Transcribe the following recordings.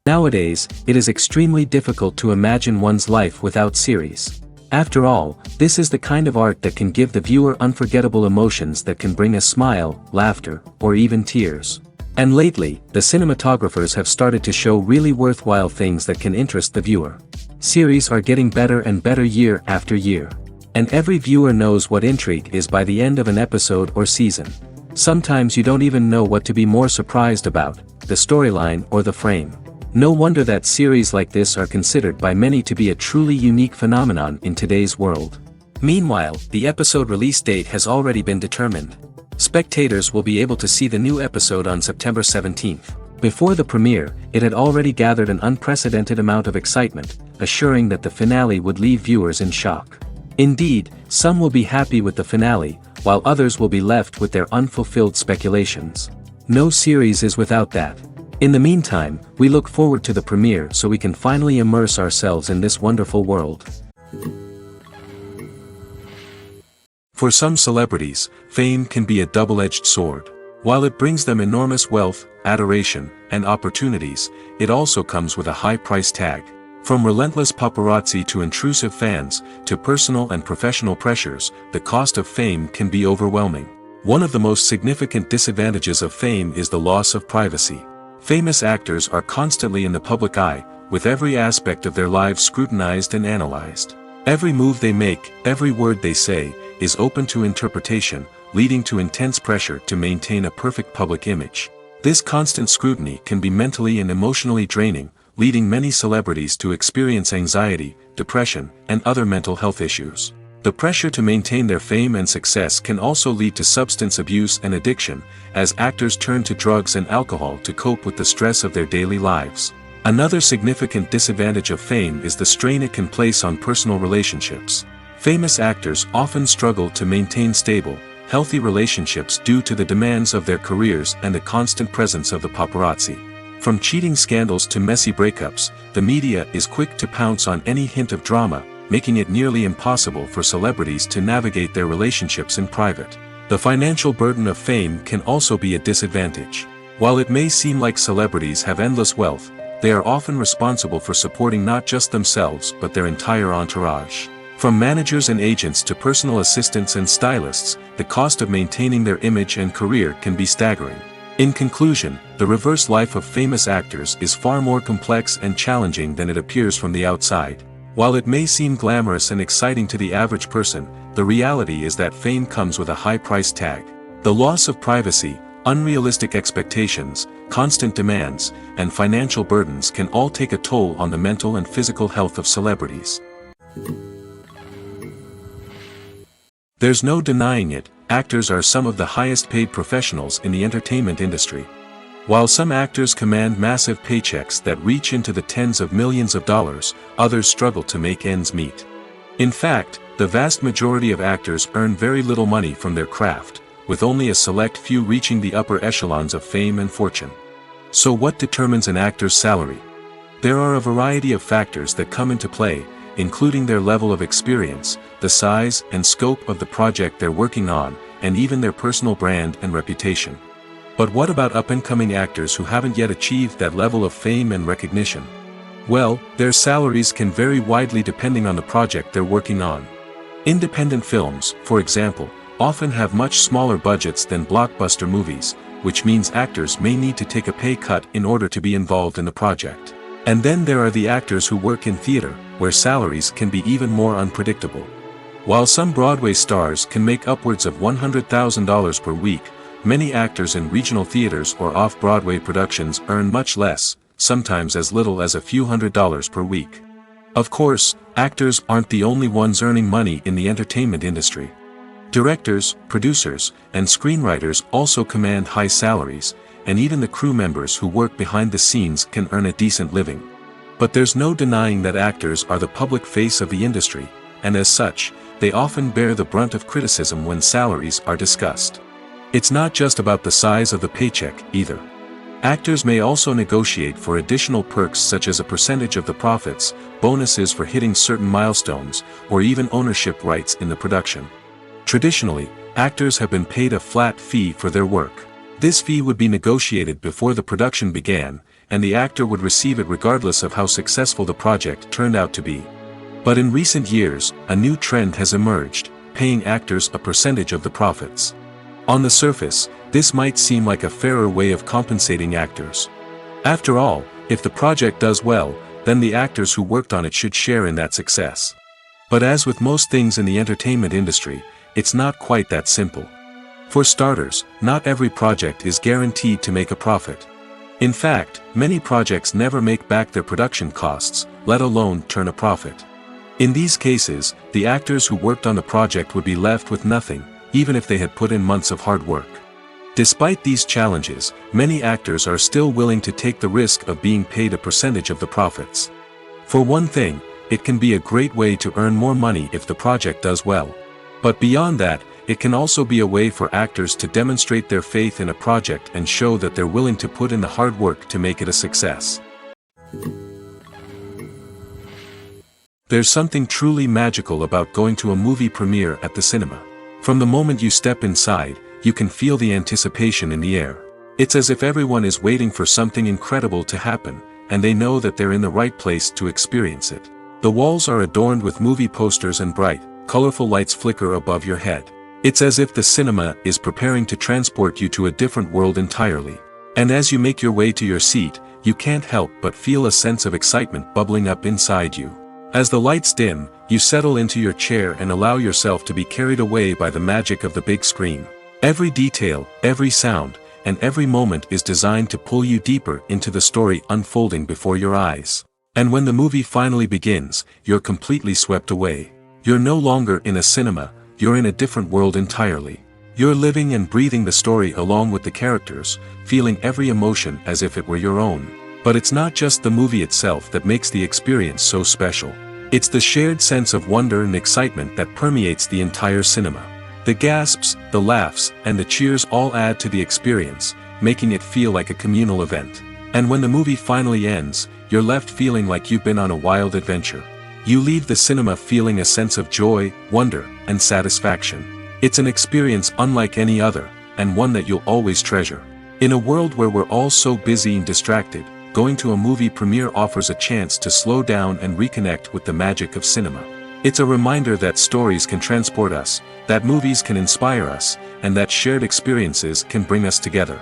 Nowadays, it is extremely difficult to imagine one's life without series. After all, this is the kind of art that can give the viewer unforgettable emotions that can bring a smile, laughter, or even tears. And lately, the cinematographers have started to show really worthwhile things that can interest the viewer. Series are getting better and better year after year. And every viewer knows what intrigue is by the end of an episode or season. Sometimes you don't even know what to be more surprised about, the storyline or the frame. No wonder that series like this are considered by many to be a truly unique phenomenon in today's world. Meanwhile, the episode release date has already been determined. Spectators will be able to see the new episode on September 17th. Before the premiere, it had already gathered an unprecedented amount of excitement, assuring that the finale would leave viewers in shock. Indeed, some will be happy with the finale, while others will be left with their unfulfilled speculations. No series is without that. In the meantime, we look forward to the premiere so we can finally immerse ourselves in this wonderful world. For some celebrities, fame can be a double-edged sword. While it brings them enormous wealth, adoration, and opportunities, it also comes with a high price tag. From relentless paparazzi to intrusive fans, to personal and professional pressures, the cost of fame can be overwhelming. One of the most significant disadvantages of fame is the loss of privacy. Famous actors are constantly in the public eye, with every aspect of their lives scrutinized and analyzed. Every move they make, every word they say, is open to interpretation, leading to intense pressure to maintain a perfect public image. This constant scrutiny can be mentally and emotionally draining, leading many celebrities to experience anxiety, depression, and other mental health issues. The pressure to maintain their fame and success can also lead to substance abuse and addiction, as actors turn to drugs and alcohol to cope with the stress of their daily lives. Another significant disadvantage of fame is the strain it can place on personal relationships. Famous actors often struggle to maintain stable, healthy relationships due to the demands of their careers and the constant presence of the paparazzi. From cheating scandals to messy breakups, the media is quick to pounce on any hint of drama, making it nearly impossible for celebrities to navigate their relationships in private. The financial burden of fame can also be a disadvantage. While it may seem like celebrities have endless wealth, they are often responsible for supporting not just themselves but their entire entourage. From managers and agents to personal assistants and stylists, the cost of maintaining their image and career can be staggering. In conclusion, the reverse life of famous actors is far more complex and challenging than it appears from the outside. While it may seem glamorous and exciting to the average person, the reality is that fame comes with a high price tag. The loss of privacy, unrealistic expectations, constant demands, and financial burdens can all take a toll on the mental and physical health of celebrities. There's no denying it, actors are some of the highest paid professionals in the entertainment industry. While some actors command massive paychecks that reach into the tens of millions of dollars, others struggle to make ends meet. In fact, the vast majority of actors earn very little money from their craft, with only a select few reaching the upper echelons of fame and fortune. So what determines an actor's salary? There are a variety of factors that come into play, including their level of experience, the size and scope of the project they're working on, and even their personal brand and reputation. But what about up-and-coming actors who haven't yet achieved that level of fame and recognition? Well, their salaries can vary widely depending on the project they're working on. Independent films, for example, often have much smaller budgets than blockbuster movies, which means actors may need to take a pay cut in order to be involved in the project. And then there are the actors who work in theater, where salaries can be even more unpredictable. While some Broadway stars can make upwards of $100,000 per week, many actors in regional theaters or off-Broadway productions earn much less, sometimes as little as a few $100s per week. Of course, actors aren't the only ones earning money in the entertainment industry. Directors, producers, and screenwriters also command high salaries, and even the crew members who work behind the scenes can earn a decent living. But there's no denying that actors are the public face of the industry, and as such, they often bear the brunt of criticism when salaries are discussed. It's not just about the size of the paycheck, either. Actors may also negotiate for additional perks such as a percentage of the profits, bonuses for hitting certain milestones, or even ownership rights in the production. Traditionally, actors have been paid a flat fee for their work. This fee would be negotiated before the production began, and the actor would receive it regardless of how successful the project turned out to be. But in recent years, a new trend has emerged, paying actors a percentage of the profits. On the surface, this might seem like a fairer way of compensating actors. After all, if the project does well, then the actors who worked on it should share in that success. But as with most things in the entertainment industry, it's not quite that simple. For starters, not every project is guaranteed to make a profit. In fact, many projects never make back their production costs, let alone turn a profit. In these cases, the actors who worked on the project would be left with nothing, even if they had put in months of hard work. Despite these challenges, many actors are still willing to take the risk of being paid a percentage of the profits. For one thing, it can be a great way to earn more money if the project does well. But beyond that, it can also be a way for actors to demonstrate their faith in a project and show that they're willing to put in the hard work to make it a success. There's something truly magical about going to a movie premiere at the cinema. From the moment you step inside, you can feel the anticipation in the air. It's as if everyone is waiting for something incredible to happen, and they know that they're in the right place to experience it. The walls are adorned with movie posters and bright, colorful lights flicker above your head. It's as if the cinema is preparing to transport you to a different world entirely. And as you make your way to your seat, you can't help but feel a sense of excitement bubbling up inside you. As the lights dim, you settle into your chair and allow yourself to be carried away by the magic of the big screen. Every detail, every sound, and every moment is designed to pull you deeper into the story unfolding before your eyes. And when the movie finally begins, you're completely swept away. You're no longer in a cinema, you're in a different world entirely. You're living and breathing the story along with the characters, feeling every emotion as if it were your own. But it's not just the movie itself that makes the experience so special. It's the shared sense of wonder and excitement that permeates the entire cinema. The gasps, the laughs, and the cheers all add to the experience, making it feel like a communal event. And when the movie finally ends, you're left feeling like you've been on a wild adventure. You leave the cinema feeling a sense of joy, wonder, and satisfaction. It's an experience unlike any other, and one that you'll always treasure. In a world where we're all so busy and distracted, going to a movie premiere offers a chance to slow down and reconnect with the magic of cinema. It's a reminder that stories can transport us, that movies can inspire us, and that shared experiences can bring us together.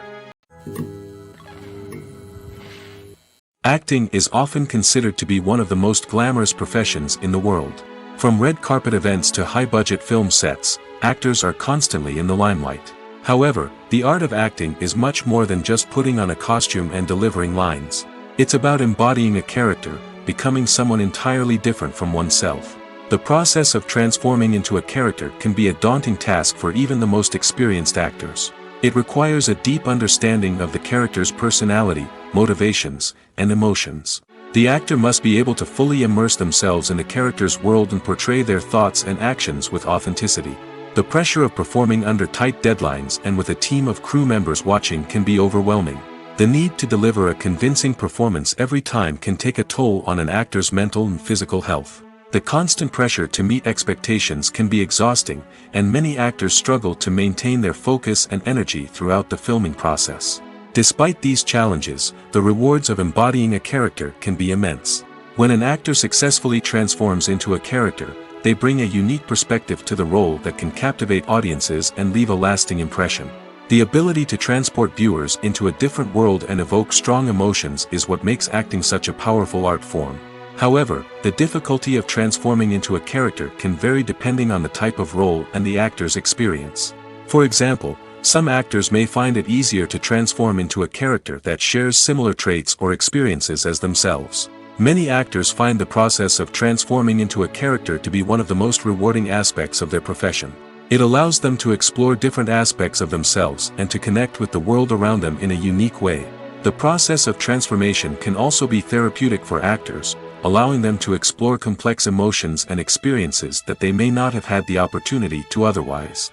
Acting is often considered to be one of the most glamorous professions in the world. From red carpet events to high-budget film sets, actors are constantly in the limelight. However, the art of acting is much more than just putting on a costume and delivering lines. It's about embodying a character, becoming someone entirely different from oneself. The process of transforming into a character can be a daunting task for even the most experienced actors. It requires a deep understanding of the character's personality, motivations, and emotions. The actor must be able to fully immerse themselves in the character's world and portray their thoughts and actions with authenticity. The pressure of performing under tight deadlines and with a team of crew members watching can be overwhelming. The need to deliver a convincing performance every time can take a toll on an actor's mental and physical health. The constant pressure to meet expectations can be exhausting, and many actors struggle to maintain their focus and energy throughout the filming process. Despite these challenges, the rewards of embodying a character can be immense. When an actor successfully transforms into a character, they bring a unique perspective to the role that can captivate audiences and leave a lasting impression. The ability to transport viewers into a different world and evoke strong emotions is what makes acting such a powerful art form. However, the difficulty of transforming into a character can vary depending on the type of role and the actor's experience. For example, some actors may find it easier to transform into a character that shares similar traits or experiences as themselves. Many actors find the process of transforming into a character to be one of the most rewarding aspects of their profession. It allows them to explore different aspects of themselves and to connect with the world around them in a unique way. The process of transformation can also be therapeutic for actors, allowing them to explore complex emotions and experiences that they may not have had the opportunity to otherwise.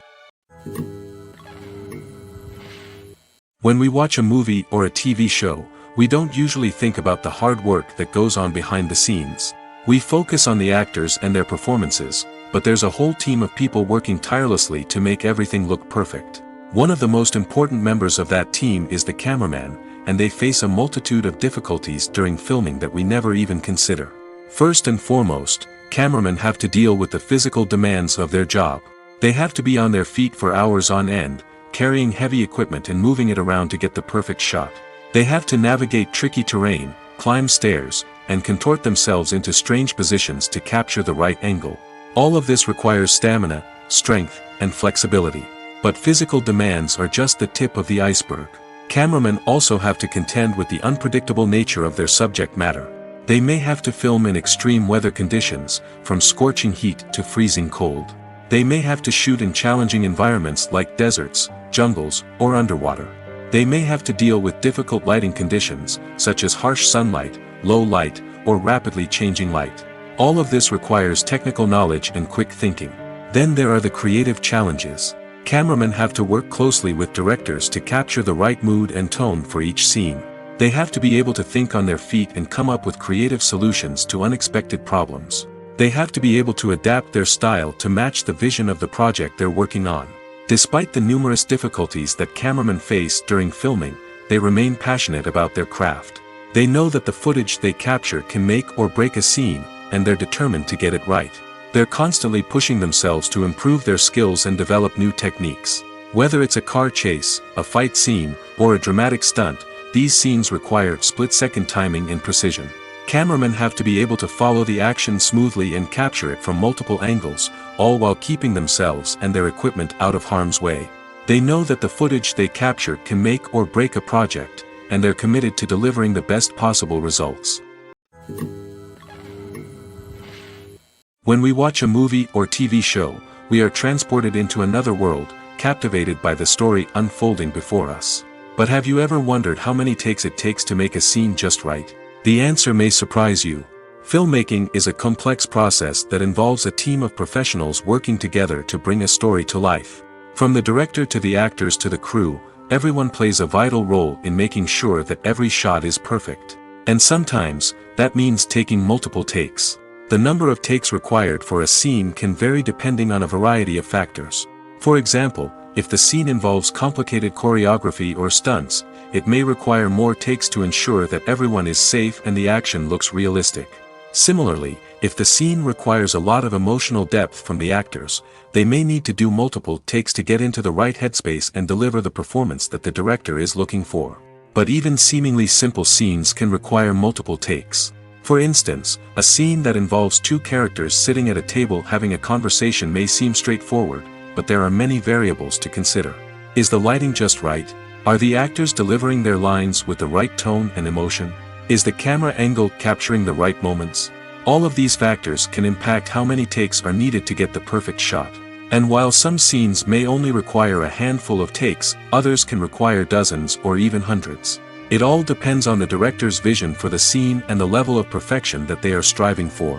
When we watch a movie or a TV show, we don't usually think about the hard work that goes on behind the scenes. We focus on the actors and their performances, but there's a whole team of people working tirelessly to make everything look perfect. One of the most important members of that team is the cameraman, and they face a multitude of difficulties during filming that we never even consider. First and foremost, cameramen have to deal with the physical demands of their job. They have to be on their feet for hours on end, carrying heavy equipment and moving it around to get the perfect shot. They have to navigate tricky terrain, climb stairs, and contort themselves into strange positions to capture the right angle. All of this requires stamina, strength, and flexibility. But physical demands are just the tip of the iceberg. Cameramen also have to contend with the unpredictable nature of their subject matter. They may have to film in extreme weather conditions, from scorching heat to freezing cold. They may have to shoot in challenging environments like deserts, jungles, or underwater. They may have to deal with difficult lighting conditions, such as harsh sunlight, low light, or rapidly changing light. All of this requires technical knowledge and quick thinking. Then there are the creative challenges. Cameramen have to work closely with directors to capture the right mood and tone for each scene. They have to be able to think on their feet and come up with creative solutions to unexpected problems. They have to be able to adapt their style to match the vision of the project they're working on. Despite the numerous difficulties that cameramen face during filming, they remain passionate about their craft. They know that the footage they capture can make or break a scene, and they're determined to get it right. They're constantly pushing themselves to improve their skills and develop new techniques. Whether it's a car chase, a fight scene, or a dramatic stunt, these scenes require split-second timing and precision. Cameramen have to be able to follow the action smoothly and capture it from multiple angles, all while keeping themselves and their equipment out of harm's way. They know that the footage they capture can make or break a project, and they're committed to delivering the best possible results. When we watch a movie or TV show, we are transported into another world, captivated by the story unfolding before us. But have you ever wondered how many takes it takes to make a scene just right? The answer may surprise you. Filmmaking is a complex process that involves a team of professionals working together to bring a story to life. From the director to the actors to the crew, everyone plays a vital role in making sure that every shot is perfect. And sometimes, that means taking multiple takes. The number of takes required for a scene can vary depending on a variety of factors. For example, if the scene involves complicated choreography or stunts, it may require more takes to ensure that everyone is safe and the action looks realistic. Similarly, if the scene requires a lot of emotional depth from the actors, they may need to do multiple takes to get into the right headspace and deliver the performance that the director is looking for. But even seemingly simple scenes can require multiple takes. For instance, a scene that involves two characters sitting at a table having a conversation may seem straightforward, but there are many variables to consider. Is the lighting just right? Are the actors delivering their lines with the right tone and emotion? Is the camera angle capturing the right moments? All of these factors can impact how many takes are needed to get the perfect shot. And while some scenes may only require a handful of takes, others can require dozens or even hundreds. It all depends on the director's vision for the scene and the level of perfection that they are striving for.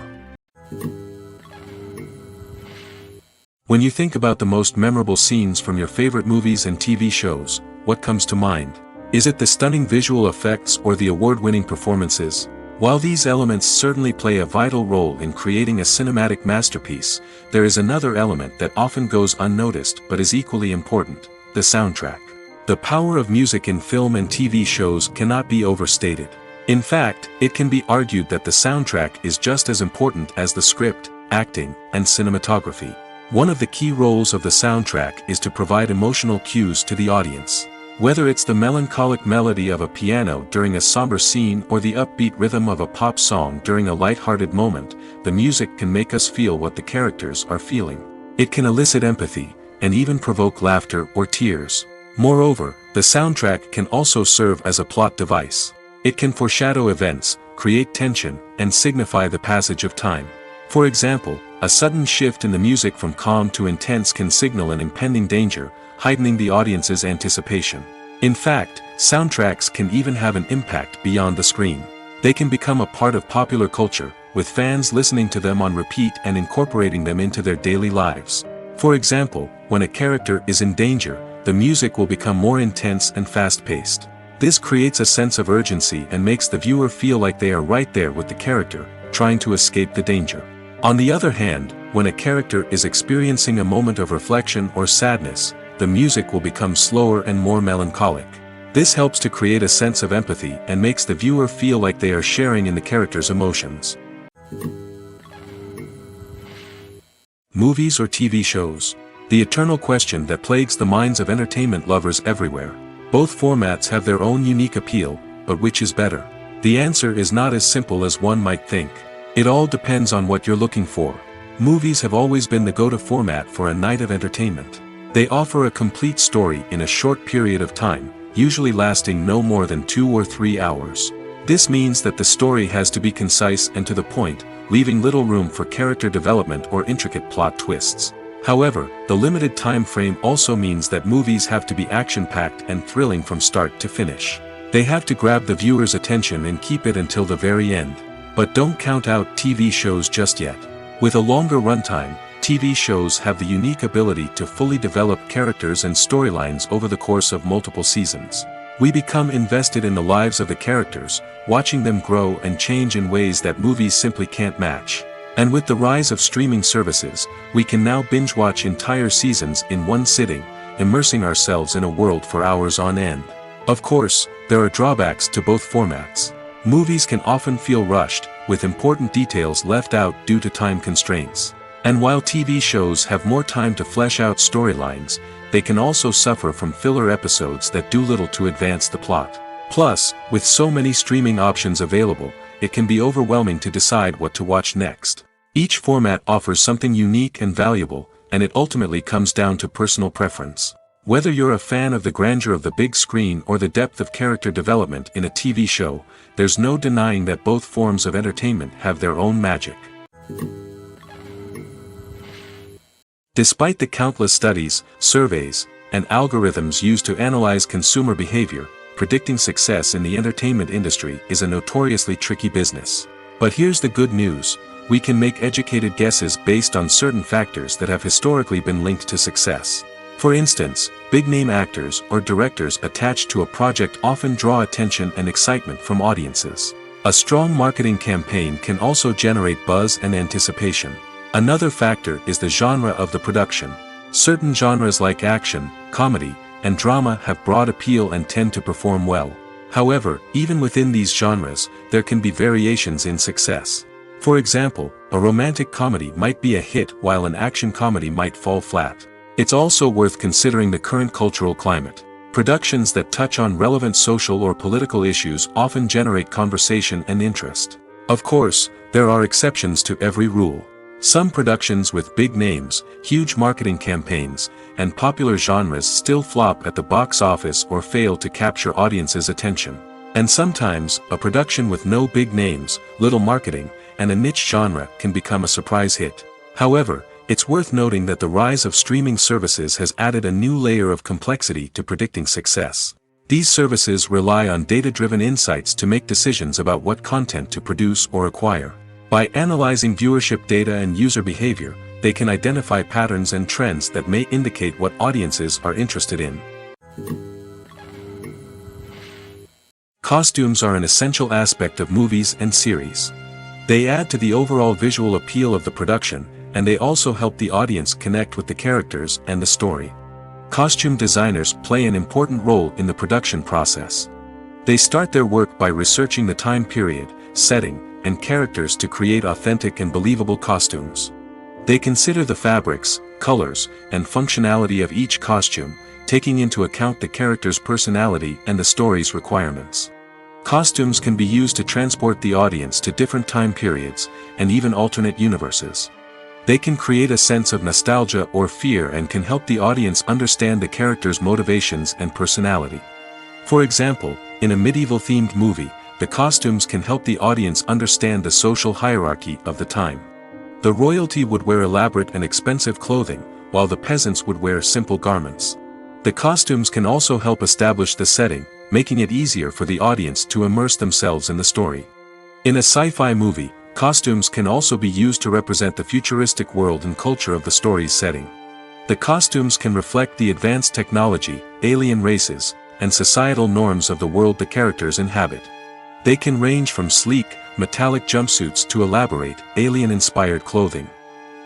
When you think about the most memorable scenes from your favorite movies and TV shows, what comes to mind? Is it the stunning visual effects or the award-winning performances? While these elements certainly play a vital role in creating a cinematic masterpiece, there is another element that often goes unnoticed but is equally important: the soundtrack. The power of music in film and TV shows cannot be overstated. In fact, it can be argued that the soundtrack is just as important as the script, acting, and cinematography. One of the key roles of the soundtrack is to provide emotional cues to the audience. Whether it's the melancholic melody of a piano during a somber scene or the upbeat rhythm of a pop song during a light-hearted moment, the music can make us feel what the characters are feeling. It can elicit empathy, and even provoke laughter or tears. Moreover, the soundtrack can also serve as a plot device. It can foreshadow events, create tension, and signify the passage of time. For example, a sudden shift in the music from calm to intense can signal an impending danger, heightening the audience's anticipation. In fact, soundtracks can even have an impact beyond the screen. They can become a part of popular culture, with fans listening to them on repeat and incorporating them into their daily lives. For example, when a character is in danger, the music will become more intense and fast-paced. This creates a sense of urgency and makes the viewer feel like they are right there with the character, trying to escape the danger. On the other hand, when a character is experiencing a moment of reflection or sadness, the music will become slower and more melancholic. This helps to create a sense of empathy and makes the viewer feel like they are sharing in the character's emotions. Movies or TV shows? The eternal question that plagues the minds of entertainment lovers everywhere. Both formats have their own unique appeal, but which is better? The answer is not as simple as one might think. It all depends on what you're looking for. Movies have always been the go-to format for a night of entertainment. They offer a complete story in a short period of time, usually lasting no more than 2 or 3 hours. This means that the story has to be concise and to the point, leaving little room for character development or intricate plot twists. However, the limited time frame also means that movies have to be action-packed and thrilling from start to finish. They have to grab the viewer's attention and keep it until the very end. But don't count out TV shows just yet. With a longer runtime, TV shows have the unique ability to fully develop characters and storylines over the course of multiple seasons. We become invested in the lives of the characters, watching them grow and change in ways that movies simply can't match. And with the rise of streaming services, we can now binge-watch entire seasons in one sitting, immersing ourselves in a world for hours on end. Of course, there are drawbacks to both formats. Movies can often feel rushed, with important details left out due to time constraints. And while TV shows have more time to flesh out storylines, they can also suffer from filler episodes that do little to advance the plot. Plus, with so many streaming options available, it can be overwhelming to decide what to watch next. Each format offers something unique and valuable, and it ultimately comes down to personal preference. Whether you're a fan of the grandeur of the big screen or the depth of character development in a TV show, there's no denying that both forms of entertainment have their own magic. Despite the countless studies, surveys, and algorithms used to analyze consumer behavior, predicting success in the entertainment industry is a notoriously tricky business. But here's the good news: we can make educated guesses based on certain factors that have historically been linked to success. For instance, big-name actors or directors attached to a project often draw attention and excitement from audiences. A strong marketing campaign can also generate buzz and anticipation. Another factor is the genre of the production. Certain genres like action, comedy, and drama have broad appeal and tend to perform well. However, even within these genres, there can be variations in success. For example, a romantic comedy might be a hit while an action comedy might fall flat. It's also worth considering the current cultural climate. Productions that touch on relevant social or political issues often generate conversation and interest. Of course, there are exceptions to every rule. Some productions with big names, huge marketing campaigns, and popular genres still flop at the box office or fail to capture audiences' attention. And sometimes, a production with no big names, little marketing, and a niche genre can become a surprise hit. However, it's worth noting that the rise of streaming services has added a new layer of complexity to predicting success. These services rely on data-driven insights to make decisions about what content to produce or acquire. By analyzing viewership data and user behavior, they can identify patterns and trends that may indicate what audiences are interested in. Costumes are an essential aspect of movies and series. They add to the overall visual appeal of the production, and they also help the audience connect with the characters and the story. Costume designers play an important role in the production process. They start their work by researching the time period, setting, and characters to create authentic and believable costumes. They consider the fabrics, colors, and functionality of each costume, taking into account the character's personality and the story's requirements. Costumes can be used to transport the audience to different time periods, and even alternate universes. They can create a sense of nostalgia or fear and can help the audience understand the character's motivations and personality. For example, in a medieval-themed movie, the costumes can help the audience understand the social hierarchy of the time. The royalty would wear elaborate and expensive clothing, while the peasants would wear simple garments. The costumes can also help establish the setting, making it easier for the audience to immerse themselves in the story. In a sci-fi movie, costumes can also be used to represent the futuristic world and culture of the story's setting. The costumes can reflect the advanced technology, alien races, and societal norms of the world the characters inhabit. They can range from sleek, metallic jumpsuits to elaborate, alien-inspired clothing.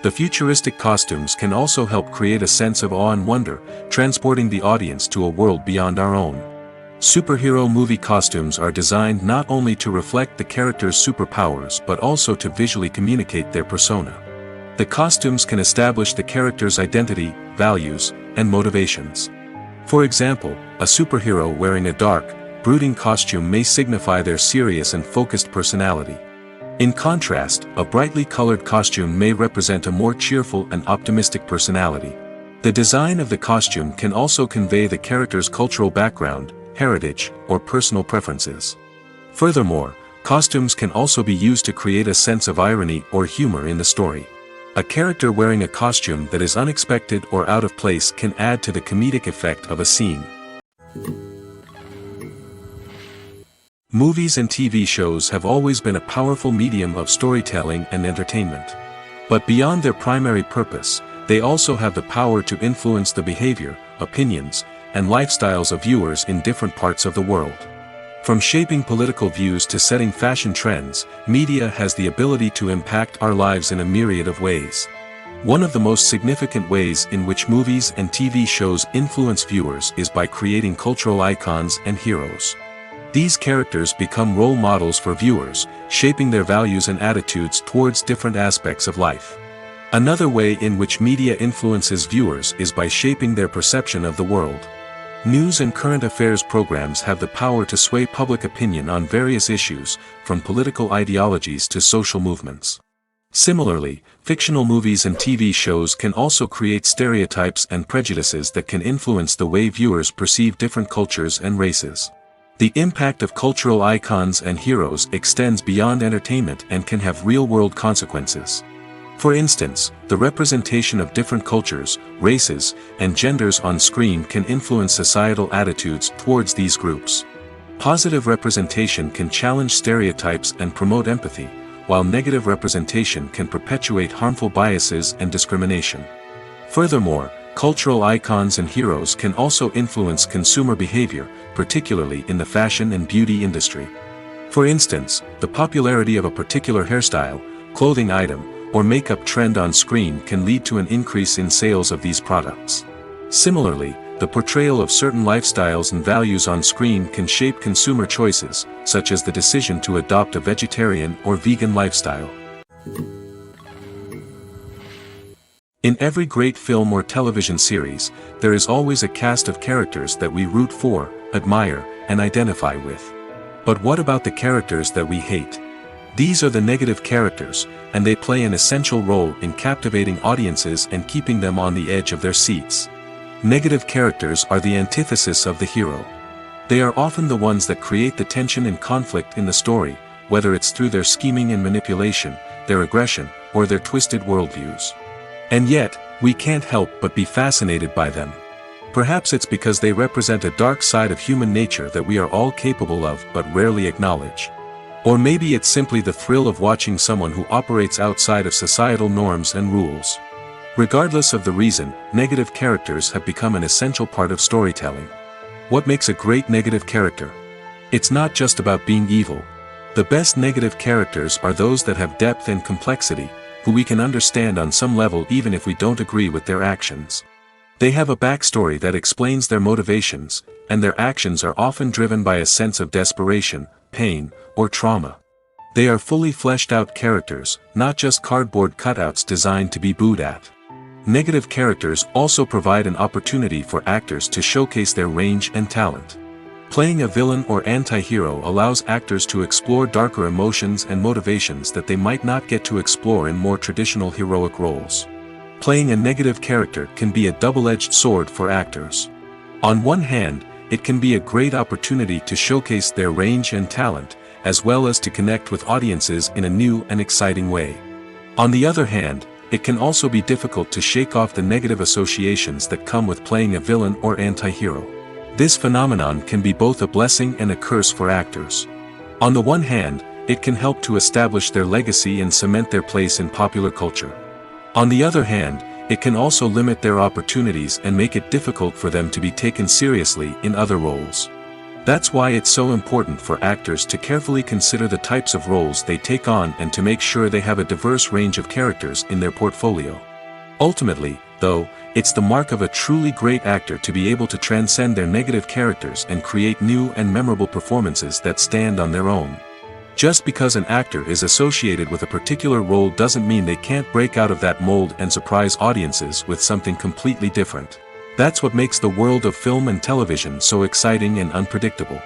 The futuristic costumes can also help create a sense of awe and wonder, transporting the audience to a world beyond our own. Superhero movie costumes are designed not only to reflect the character's superpowers but also to visually communicate their persona. The costumes can establish the character's identity, values, and motivations. For example, a superhero wearing a dark, brooding costume may signify their serious and focused personality. In contrast, a brightly colored costume may represent a more cheerful and optimistic personality. The design of the costume can also convey the character's cultural background, heritage, or personal preferences. Furthermore, costumes can also be used to create a sense of irony or humor in the story. A character wearing a costume that is unexpected or out of place can add to the comedic effect of a scene. Movies and TV shows have always been a powerful medium of storytelling and entertainment. But beyond their primary purpose, they also have the power to influence the behavior, opinions, and lifestyles of viewers in different parts of the world. From shaping political views to setting fashion trends, media has the ability to impact our lives in a myriad of ways. One of the most significant ways in which movies and TV shows influence viewers is by creating cultural icons and heroes. These characters become role models for viewers, shaping their values and attitudes towards different aspects of life. Another way in which media influences viewers is by shaping their perception of the world. News and current affairs programs have the power to sway public opinion on various issues, from political ideologies to social movements. Similarly, fictional movies and TV shows can also create stereotypes and prejudices that can influence the way viewers perceive different cultures and races. The impact of cultural icons and heroes extends beyond entertainment and can have real-world consequences. For instance, the representation of different cultures, races, and genders on screen can influence societal attitudes towards these groups. Positive representation can challenge stereotypes and promote empathy, while negative representation can perpetuate harmful biases and discrimination. Furthermore, cultural icons and heroes can also influence consumer behavior, particularly in the fashion and beauty industry. For instance, the popularity of a particular hairstyle, clothing item, or makeup trend on screen can lead to an increase in sales of these products. Similarly, the portrayal of certain lifestyles and values on screen can shape consumer choices, such as the decision to adopt a vegetarian or vegan lifestyle. In every great film or television series, there is always a cast of characters that we root for, admire, and identify with. But what about the characters that we hate? These are the negative characters, and they play an essential role in captivating audiences and keeping them on the edge of their seats. Negative characters are the antithesis of the hero. They are often the ones that create the tension and conflict in the story, whether it's through their scheming and manipulation, their aggression, or their twisted worldviews. And yet, we can't help but be fascinated by them. Perhaps it's because they represent a dark side of human nature that we are all capable of but rarely acknowledge. Or maybe it's simply the thrill of watching someone who operates outside of societal norms and rules. Regardless of the reason, negative characters have become an essential part of storytelling. What makes a great negative character? It's not just about being evil. The best negative characters are those that have depth and complexity, who we can understand on some level even if we don't agree with their actions. They have a backstory that explains their motivations, and their actions are often driven by a sense of desperation, pain, or trauma. They are fully fleshed out characters, not just cardboard cutouts designed to be booed at. Negative characters also provide an opportunity for actors to showcase their range and talent. Playing a villain or anti-hero allows actors to explore darker emotions and motivations that they might not get to explore in more traditional heroic roles. Playing a negative character can be a double-edged sword for actors. On one hand, it can be a great opportunity to showcase their range and talent, as well as to connect with audiences in a new and exciting way. On the other hand, it can also be difficult to shake off the negative associations that come with playing a villain or anti-hero. This phenomenon can be both a blessing and a curse for actors. On the one hand, it can help to establish their legacy and cement their place in popular culture. On the other hand, it can also limit their opportunities and make it difficult for them to be taken seriously in other roles. That's why it's so important for actors to carefully consider the types of roles they take on and to make sure they have a diverse range of characters in their portfolio. Ultimately, though, it's the mark of a truly great actor to be able to transcend their negative characters and create new and memorable performances that stand on their own. Just because an actor is associated with a particular role doesn't mean they can't break out of that mold and surprise audiences with something completely different. That's what makes the world of film and television so exciting and unpredictable.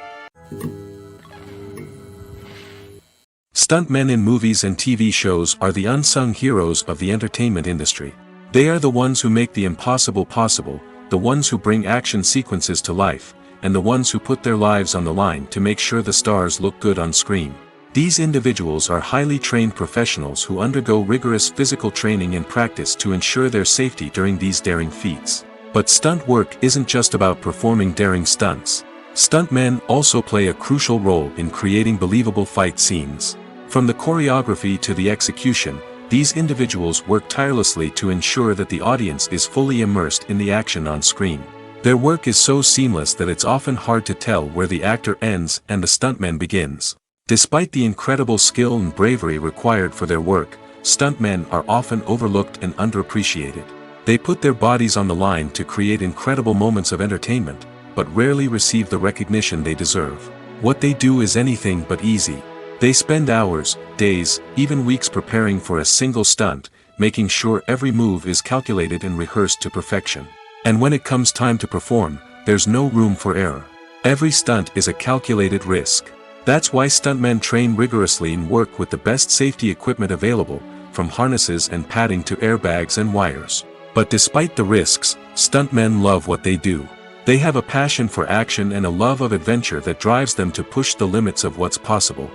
Stuntmen in movies and TV shows are the unsung heroes of the entertainment industry. They are the ones who make the impossible possible, the ones who bring action sequences to life, and the ones who put their lives on the line to make sure the stars look good on screen. These individuals are highly trained professionals who undergo rigorous physical training and practice to ensure their safety during these daring feats. But stunt work isn't just about performing daring stunts. Stuntmen also play a crucial role in creating believable fight scenes. From the choreography to the execution, these individuals work tirelessly to ensure that the audience is fully immersed in the action on screen. Their work is so seamless that it's often hard to tell where the actor ends and the stuntman begins. Despite the incredible skill and bravery required for their work, stuntmen are often overlooked and underappreciated. They put their bodies on the line to create incredible moments of entertainment, but rarely receive the recognition they deserve. What they do is anything but easy. They spend hours, days, even weeks preparing for a single stunt, making sure every move is calculated and rehearsed to perfection. And when it comes time to perform, there's no room for error. Every stunt is a calculated risk. That's why stuntmen train rigorously and work with the best safety equipment available, from harnesses and padding to airbags and wires. But despite the risks, stuntmen love what they do. They have a passion for action and a love of adventure that drives them to push the limits of what's possible.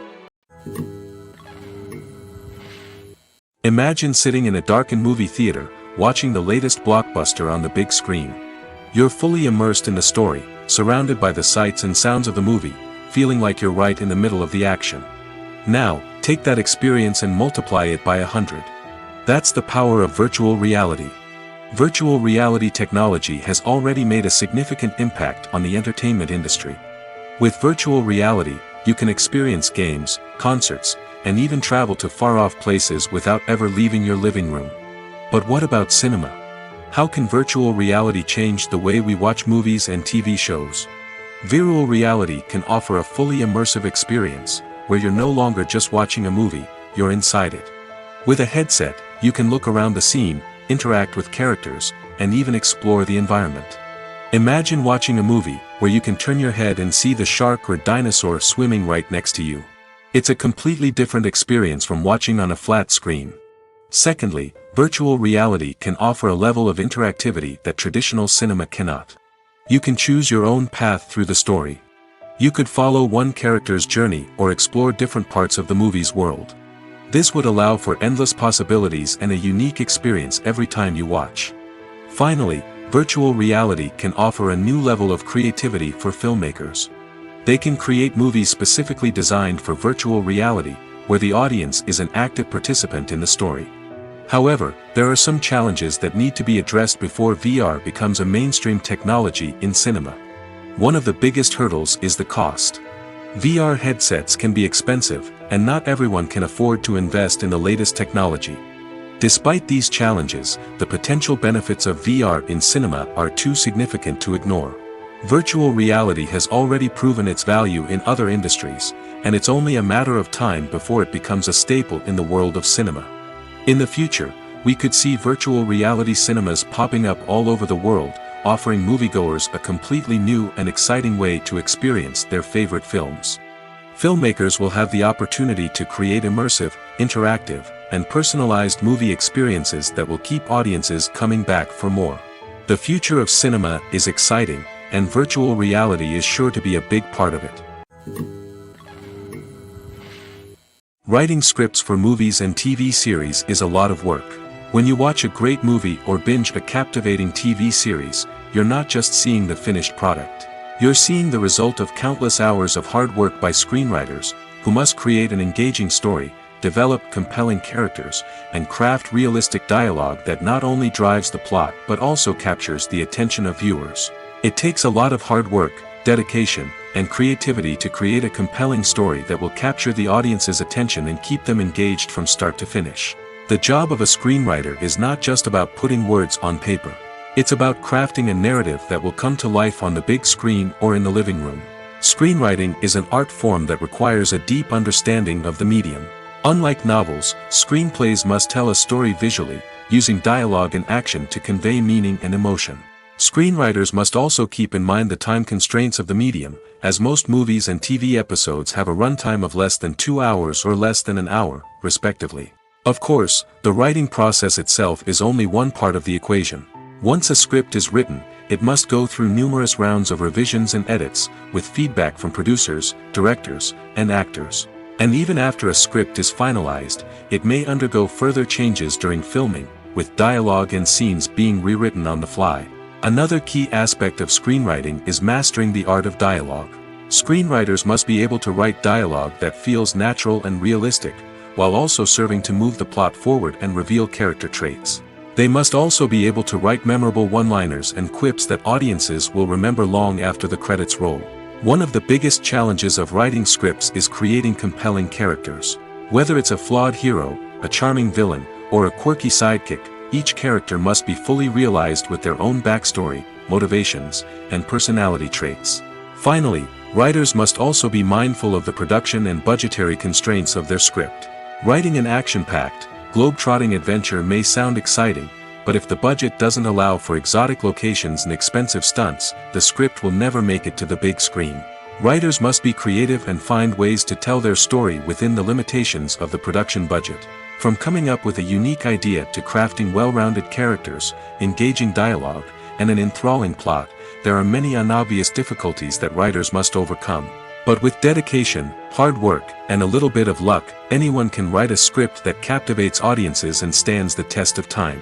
Imagine sitting in a darkened movie theater, watching the latest blockbuster on the big screen. You're fully immersed in the story, surrounded by the sights and sounds of the movie, feeling like you're right in the middle of the action. Now, take that experience and multiply it by 100. That's the power of virtual reality. Virtual reality technology has already made a significant impact on the entertainment industry. With virtual reality, you can experience games, concerts, and even travel to far-off places without ever leaving your living room. But what about cinema? How can virtual reality change the way we watch movies and TV shows? Virtual reality can offer a fully immersive experience, where you're no longer just watching a movie, you're inside it. With a headset, you can look around the scene, interact with characters, and even explore the environment. Imagine watching a movie where you can turn your head and see the shark or dinosaur swimming right next to you. It's a completely different experience from watching on a flat screen. Secondly, virtual reality can offer a level of interactivity that traditional cinema cannot. You can choose your own path through the story. You could follow one character's journey or explore different parts of the movie's world. This would allow for endless possibilities and a unique experience every time you watch. Finally, virtual reality can offer a new level of creativity for filmmakers. They can create movies specifically designed for virtual reality, where the audience is an active participant in the story. However, there are some challenges that need to be addressed before VR becomes a mainstream technology in cinema. One of the biggest hurdles is the cost. VR headsets can be expensive, and not everyone can afford to invest in the latest technology. Despite these challenges, the potential benefits of VR in cinema are too significant to ignore. Virtual reality has already proven its value in other industries, and it's only a matter of time before it becomes a staple in the world of cinema. In the future, we could see virtual reality cinemas popping up all over the world, offering moviegoers a completely new and exciting way to experience their favorite films. Filmmakers will have the opportunity to create immersive, interactive, and personalized movie experiences that will keep audiences coming back for more. The future of cinema is exciting, and virtual reality is sure to be a big part of it. Writing scripts for movies and TV series is a lot of work. When you watch a great movie or binge a captivating TV series, you're not just seeing the finished product. You're seeing the result of countless hours of hard work by screenwriters, who must create an engaging story, develop compelling characters, and craft realistic dialogue that not only drives the plot but also captures the attention of viewers. It takes a lot of hard work, dedication, and creativity to create a compelling story that will capture the audience's attention and keep them engaged from start to finish. The job of a screenwriter is not just about putting words on paper. It's about crafting a narrative that will come to life on the big screen or in the living room. Screenwriting is an art form that requires a deep understanding of the medium. Unlike novels, screenplays must tell a story visually, using dialogue and action to convey meaning and emotion. Screenwriters must also keep in mind the time constraints of the medium, as most movies and TV episodes have a runtime of less than 2 hours or less than an hour, respectively. Of course, the writing process itself is only one part of the equation. Once a script is written, it must go through numerous rounds of revisions and edits, with feedback from producers, directors, and actors. And even after a script is finalized, it may undergo further changes during filming, with dialogue and scenes being rewritten on the fly. Another key aspect of screenwriting is mastering the art of dialogue. Screenwriters must be able to write dialogue that feels natural and realistic, while also serving to move the plot forward and reveal character traits. They must also be able to write memorable one-liners and quips that audiences will remember long after the credits roll. One of the biggest challenges of writing scripts is creating compelling characters. Whether it's a flawed hero, a charming villain, or a quirky sidekick, each character must be fully realized with their own backstory, motivations, and personality traits. Finally, writers must also be mindful of the production and budgetary constraints of their script. Writing an action-packed, globe-trotting adventure may sound exciting, but if the budget doesn't allow for exotic locations and expensive stunts, the script will never make it to the big screen. Writers must be creative and find ways to tell their story within the limitations of the production budget. From coming up with a unique idea to crafting well-rounded characters, engaging dialogue, and an enthralling plot, there are many unobvious difficulties that writers must overcome. But with dedication, hard work, and a little bit of luck, anyone can write a script that captivates audiences and stands the test of time.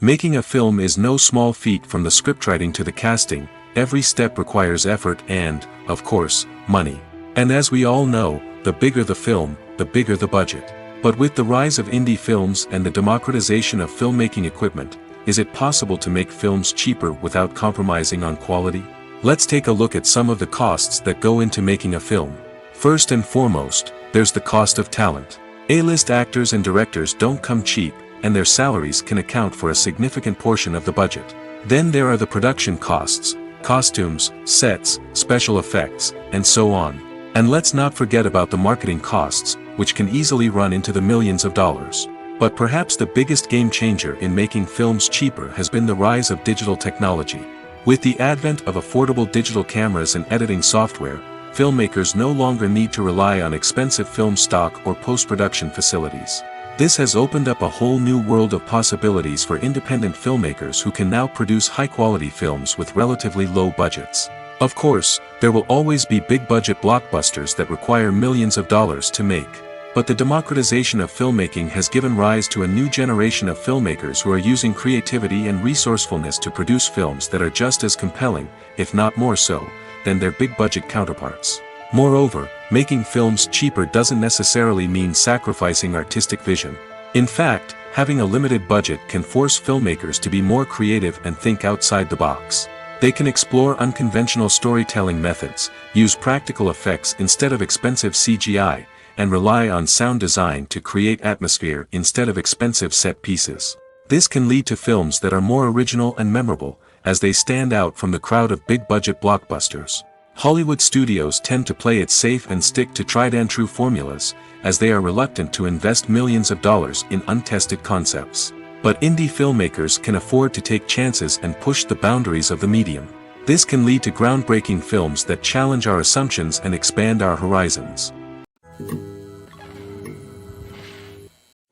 Making a film is no small feat. From the scriptwriting to the casting, every step requires effort and, of course, money. And as we all know, the bigger the film, the bigger the budget. But with the rise of indie films and the democratization of filmmaking equipment, is it possible to make films cheaper without compromising on quality? Let's take a look at some of the costs that go into making a film. First and foremost, there's the cost of talent. A-list actors and directors don't come cheap, and their salaries can account for a significant portion of the budget. Then there are the production costs, costumes, sets, special effects, and so on. And let's not forget about the marketing costs, which can easily run into the millions of dollars. But perhaps the biggest game changer in making films cheaper has been the rise of digital technology. With the advent of affordable digital cameras and editing software, filmmakers no longer need to rely on expensive film stock or post-production facilities. This has opened up a whole new world of possibilities for independent filmmakers who can now produce high-quality films with relatively low budgets. Of course, there will always be big-budget blockbusters that require millions of dollars to make. But the democratization of filmmaking has given rise to a new generation of filmmakers who are using creativity and resourcefulness to produce films that are just as compelling, if not more so, than their big-budget counterparts. Moreover, making films cheaper doesn't necessarily mean sacrificing artistic vision. In fact, having a limited budget can force filmmakers to be more creative and think outside the box. They can explore unconventional storytelling methods, use practical effects instead of expensive CGI, and rely on sound design to create atmosphere instead of expensive set pieces. This can lead to films that are more original and memorable, as they stand out from the crowd of big-budget blockbusters. Hollywood studios tend to play it safe and stick to tried-and-true formulas, as they are reluctant to invest millions of dollars in untested concepts. But indie filmmakers can afford to take chances and push the boundaries of the medium. This can lead to groundbreaking films that challenge our assumptions and expand our horizons.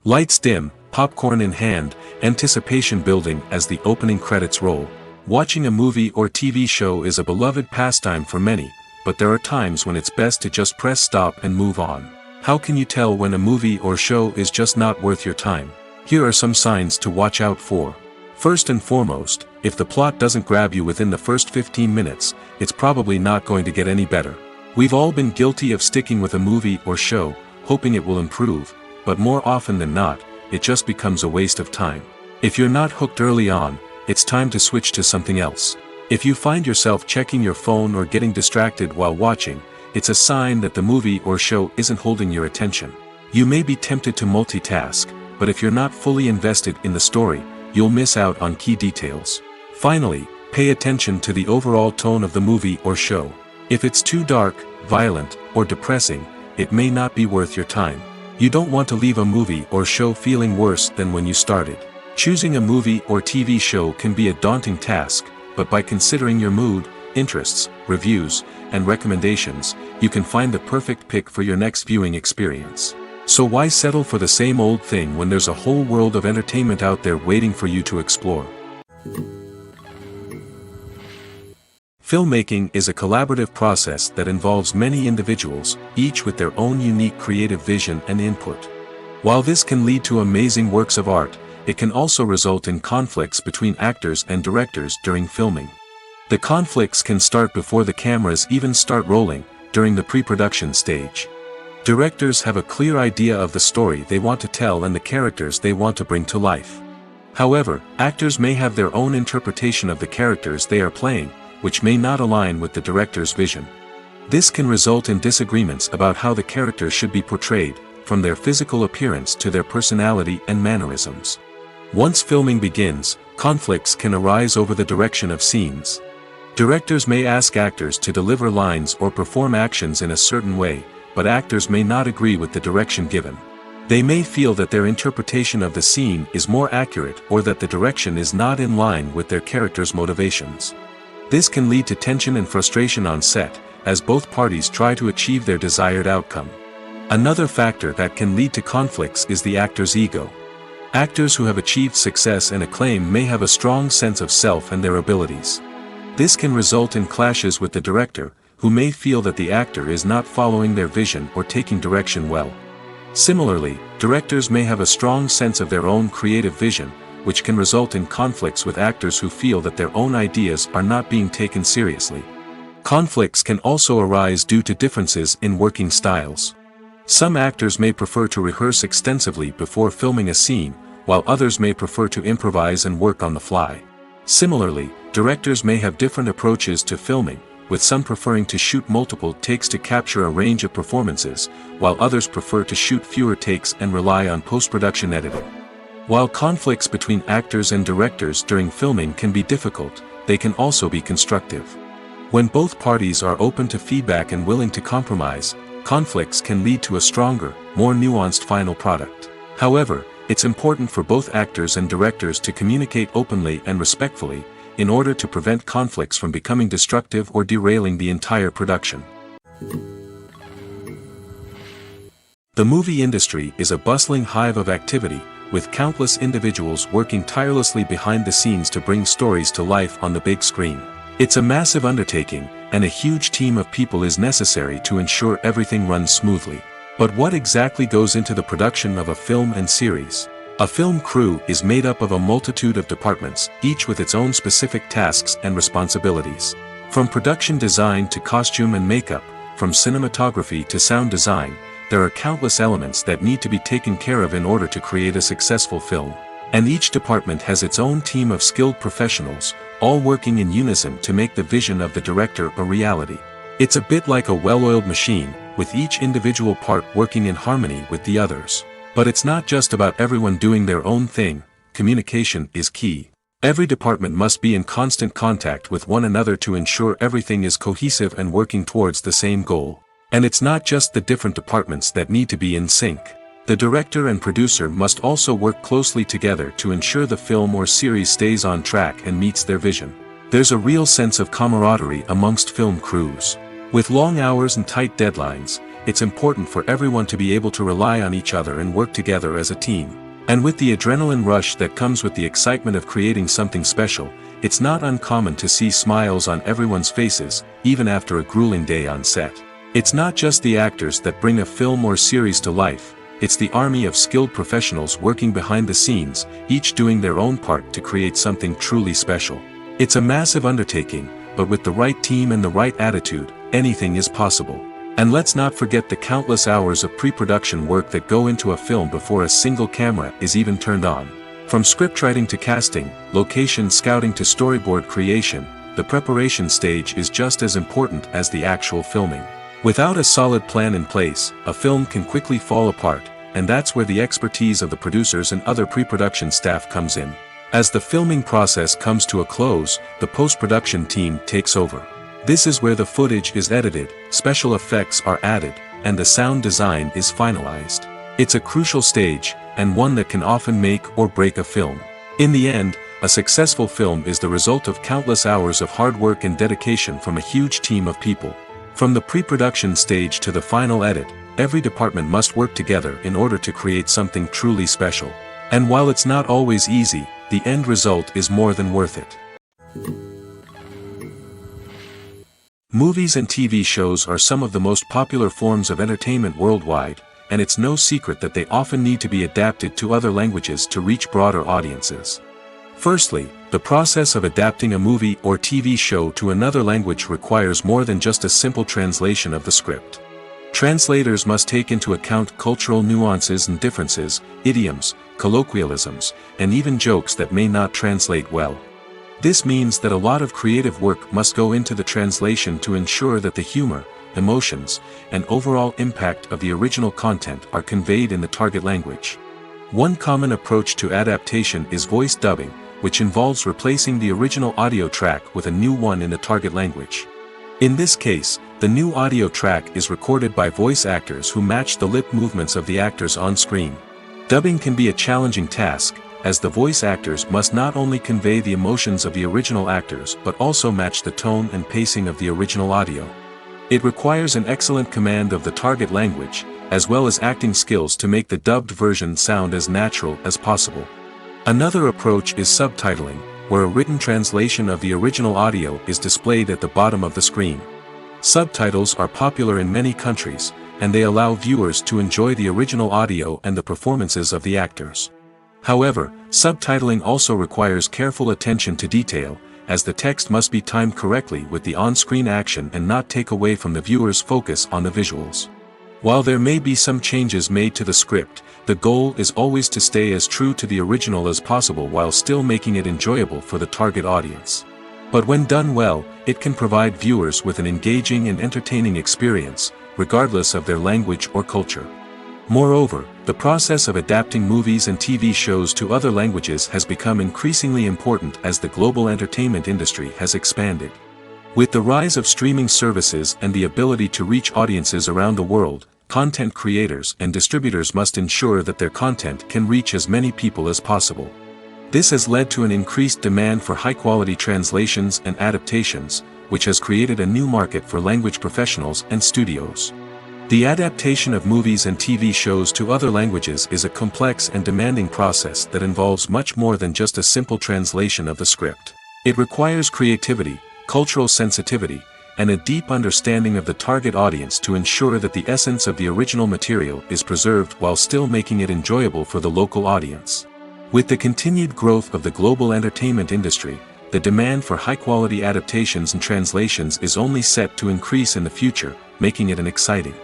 Lights dim, popcorn in hand, anticipation building as the opening credits roll. Watching a movie or TV show is a beloved pastime for many, but there are times when it's best to just press stop and move on. How can you tell when a movie or show is just not worth your time? Here are some signs to watch out for. First and foremost, if the plot doesn't grab you within the first 15 minutes, it's probably not going to get any better. We've all been guilty of sticking with a movie or show, hoping it will improve, but more often than not, it just becomes a waste of time. If you're not hooked early on, it's time to switch to something else. If you find yourself checking your phone or getting distracted while watching, it's a sign that the movie or show isn't holding your attention. You may be tempted to multitask, but if you're not fully invested in the story, you'll miss out on key details. Finally, pay attention to the overall tone of the movie or show. If it's too dark, violent, or depressing, it may not be worth your time. You don't want to leave a movie or show feeling worse than when you started. Choosing a movie or TV show can be a daunting task, but by considering your mood, interests, reviews, and recommendations, you can find the perfect pick for your next viewing experience. So why settle for the same old thing when there's a whole world of entertainment out there waiting for you to explore? Filmmaking is a collaborative process that involves many individuals, each with their own unique creative vision and input. While this can lead to amazing works of art, it can also result in conflicts between actors and directors during filming. The conflicts can start before the cameras even start rolling, during the pre-production stage. Directors have a clear idea of the story they want to tell and the characters they want to bring to life. However, actors may have their own interpretation of the characters they are playing, which may not align with the director's vision. This can result in disagreements about how the characters should be portrayed, from their physical appearance to their personality and mannerisms. Once filming begins, conflicts can arise over the direction of scenes. Directors may ask actors to deliver lines or perform actions in a certain way, but actors may not agree with the direction given. They may feel that their interpretation of the scene is more accurate or that the direction is not in line with their character's motivations. This can lead to tension and frustration on set, as both parties try to achieve their desired outcome. Another factor that can lead to conflicts is the actor's ego. Actors who have achieved success and acclaim may have a strong sense of self and their abilities. This can result in clashes with the director, who may feel that the actor is not following their vision or taking direction well. Similarly, directors may have a strong sense of their own creative vision, which can result in conflicts with actors who feel that their own ideas are not being taken seriously. Conflicts can also arise due to differences in working styles. Some actors may prefer to rehearse extensively before filming a scene, while others may prefer to improvise and work on the fly. Similarly, directors may have different approaches to filming, with some preferring to shoot multiple takes to capture a range of performances, while others prefer to shoot fewer takes and rely on post-production editing. While conflicts between actors and directors during filming can be difficult, they can also be constructive. When both parties are open to feedback and willing to compromise, conflicts can lead to a stronger, more nuanced final product. However, it's important for both actors and directors to communicate openly and respectfully, in order to prevent conflicts from becoming destructive or derailing the entire production. The movie industry is a bustling hive of activity, with countless individuals working tirelessly behind the scenes to bring stories to life on the big screen. It's a massive undertaking, and a huge team of people is necessary to ensure everything runs smoothly. But what exactly goes into the production of a film and series? A film crew is made up of a multitude of departments, each with its own specific tasks and responsibilities. From production design to costume and makeup, from cinematography to sound design, there are countless elements that need to be taken care of in order to create a successful film. And each department has its own team of skilled professionals, all working in unison to make the vision of the director a reality. It's a bit like a well-oiled machine, with each individual part working in harmony with the others. But it's not just about everyone doing their own thing. communication is key. Every department must be in constant contact with one another to ensure everything is cohesive and working towards the same goal. And it's not just the different departments that need to be in sync. The director and producer must also work closely together to ensure the film or series stays on track and meets their vision. There's a real sense of camaraderie amongst film crews. With long hours and tight deadlines, it's important for everyone to be able to rely on each other and work together as a team. And with the adrenaline rush that comes with the excitement of creating something special, it's not uncommon to see smiles on everyone's faces, even after a grueling day on set. It's not just the actors that bring a film or series to life, it's the army of skilled professionals working behind the scenes, each doing their own part to create something truly special. It's a massive undertaking, but with the right team and the right attitude, anything is possible. And let's not forget the countless hours of pre-production work that go into a film before a single camera is even turned on. From scriptwriting to casting, location scouting to storyboard creation, the preparation stage is just as important as the actual filming. Without a solid plan in place, a film can quickly fall apart, and that's where the expertise of the producers and other pre-production staff comes in. As the filming process comes to a close, the post-production team takes over. This is where the footage is edited, special effects are added, and the sound design is finalized. It's a crucial stage, and one that can often make or break a film. In the end, a successful film is the result of countless hours of hard work and dedication from a huge team of people. From the pre-production stage to the final edit, every department must work together in order to create something truly special. And while it's not always easy, the end result is more than worth it. Movies and TV shows are some of the most popular forms of entertainment worldwide, and it's no secret that they often need to be adapted to other languages to reach broader audiences. Firstly, the process of adapting a movie or TV show to another language requires more than just a simple translation of the script. Translators must take into account cultural nuances and differences, idioms, colloquialisms, and even jokes that may not translate well. This means that a lot of creative work must go into the translation to ensure that the humor, emotions, and overall impact of the original content are conveyed in the target language. One common approach to adaptation is voice dubbing, which involves replacing the original audio track with a new one in the target language. In this case, the new audio track is recorded by voice actors who match the lip movements of the actors on screen. Dubbing can be a challenging task, as the voice actors must not only convey the emotions of the original actors but also match the tone and pacing of the original audio. It requires an excellent command of the target language, as well as acting skills to make the dubbed version sound as natural as possible. Another approach is subtitling, where a written translation of the original audio is displayed at the bottom of the screen. Subtitles are popular in many countries, and they allow viewers to enjoy the original audio and the performances of the actors. However, subtitling also requires careful attention to detail, as the text must be timed correctly with the on-screen action and not take away from the viewer's focus on the visuals. While there may be some changes made to the script, the goal is always to stay as true to the original as possible while still making it enjoyable for the target audience. But when done well, it can provide viewers with an engaging and entertaining experience, regardless of their language or culture. Moreover, the process of adapting movies and TV shows to other languages has become increasingly important as the global entertainment industry has expanded. With the rise of streaming services and the ability to reach audiences around the world, content creators and distributors must ensure that their content can reach as many people as possible. This has led to an increased demand for high-quality translations and adaptations, which has created a new market for language professionals and studios. The adaptation of movies and TV shows to other languages is a complex and demanding process that involves much more than just a simple translation of the script. It requires creativity, cultural sensitivity, and a deep understanding of the target audience to ensure that the essence of the original material is preserved while still making it enjoyable for the local audience. With the continued growth of the global entertainment industry, the demand for high-quality adaptations and translations is only set to increase in the future, making it an exciting.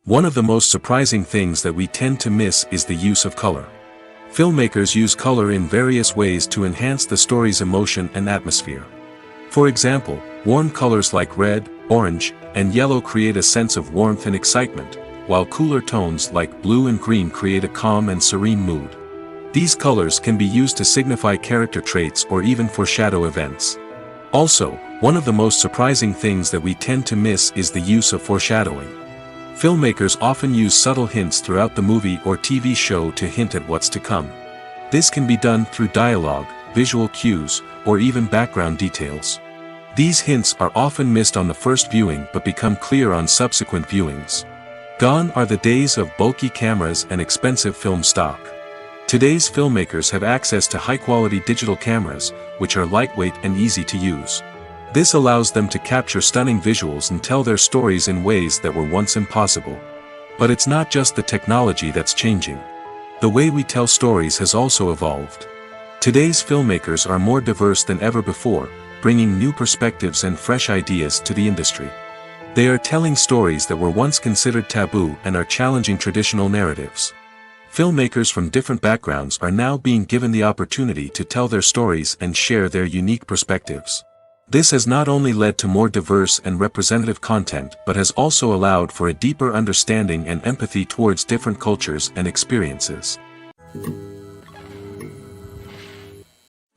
One of the most surprising things that we tend to miss is the use of color. Filmmakers use color in various ways to enhance the story's emotion and atmosphere. For example, warm colors like red, orange, and yellow create a sense of warmth and excitement, while cooler tones like blue and green create a calm and serene mood. These colors can be used to signify character traits or even foreshadow events. Also, one of the most surprising things that we tend to miss is the use of foreshadowing. Filmmakers often use subtle hints throughout the movie or TV show to hint at what's to come. This can be done through dialogue, visual cues, or even background details. These hints are often missed on the first viewing but become clear on subsequent viewings. Gone are the days of bulky cameras and expensive film stock. Today's filmmakers have access to high-quality digital cameras, which are lightweight and easy to use. This allows them to capture stunning visuals and tell their stories in ways that were once impossible. But it's not just the technology that's changing. The way we tell stories has also evolved. Today's filmmakers are more diverse than ever before, bringing new perspectives and fresh ideas to the industry. They are telling stories that were once considered taboo and are challenging traditional narratives. Filmmakers from different backgrounds are now being given the opportunity to tell their stories and share their unique perspectives. This has not only led to more diverse and representative content but has also allowed for a deeper understanding and empathy towards different cultures and experiences.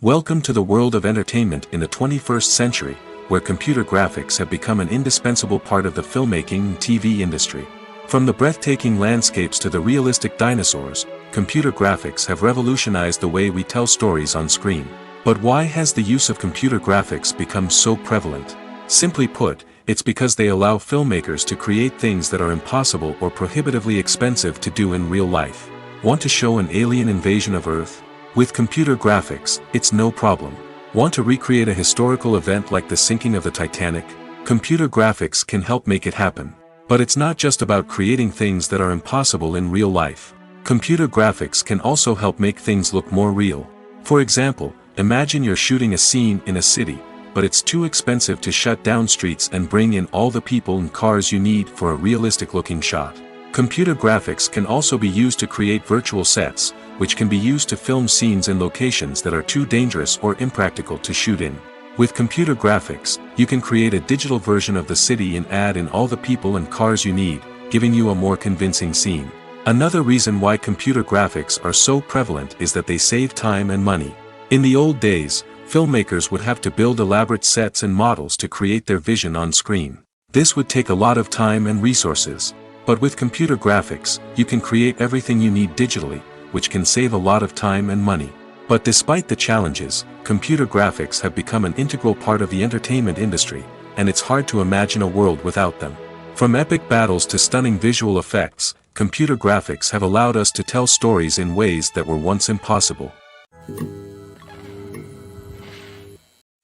Welcome to the world of entertainment in the 21st century, where computer graphics have become an indispensable part of the filmmaking and TV industry. From the breathtaking landscapes to the realistic dinosaurs, computer graphics have revolutionized the way we tell stories on screen. But why has the use of computer graphics become so prevalent? Simply put, it's because they allow filmmakers to create things that are impossible or prohibitively expensive to do in real life. Want to show an alien invasion of Earth? With computer graphics, it's no problem. Want to recreate a historical event like the sinking of the Titanic? Computer graphics can help make it happen. But it's not just about creating things that are impossible in real life. Computer graphics can also help make things look more real. For example, imagine you're shooting a scene in a city, but it's too expensive to shut down streets and bring in all the people and cars you need for a realistic-looking shot. Computer graphics can also be used to create virtual sets, which can be used to film scenes in locations that are too dangerous or impractical to shoot in. With computer graphics, you can create a digital version of the city and add in all the people and cars you need, giving you a more convincing scene. Another reason why computer graphics are so prevalent is that they save time and money. In the old days, filmmakers would have to build elaborate sets and models to create their vision on screen. This would take a lot of time and resources. But with computer graphics, you can create everything you need digitally, which can save a lot of time and money. But despite the challenges, computer graphics have become an integral part of the entertainment industry, and it's hard to imagine a world without them. From epic battles to stunning visual effects, computer graphics have allowed us to tell stories in ways that were once impossible.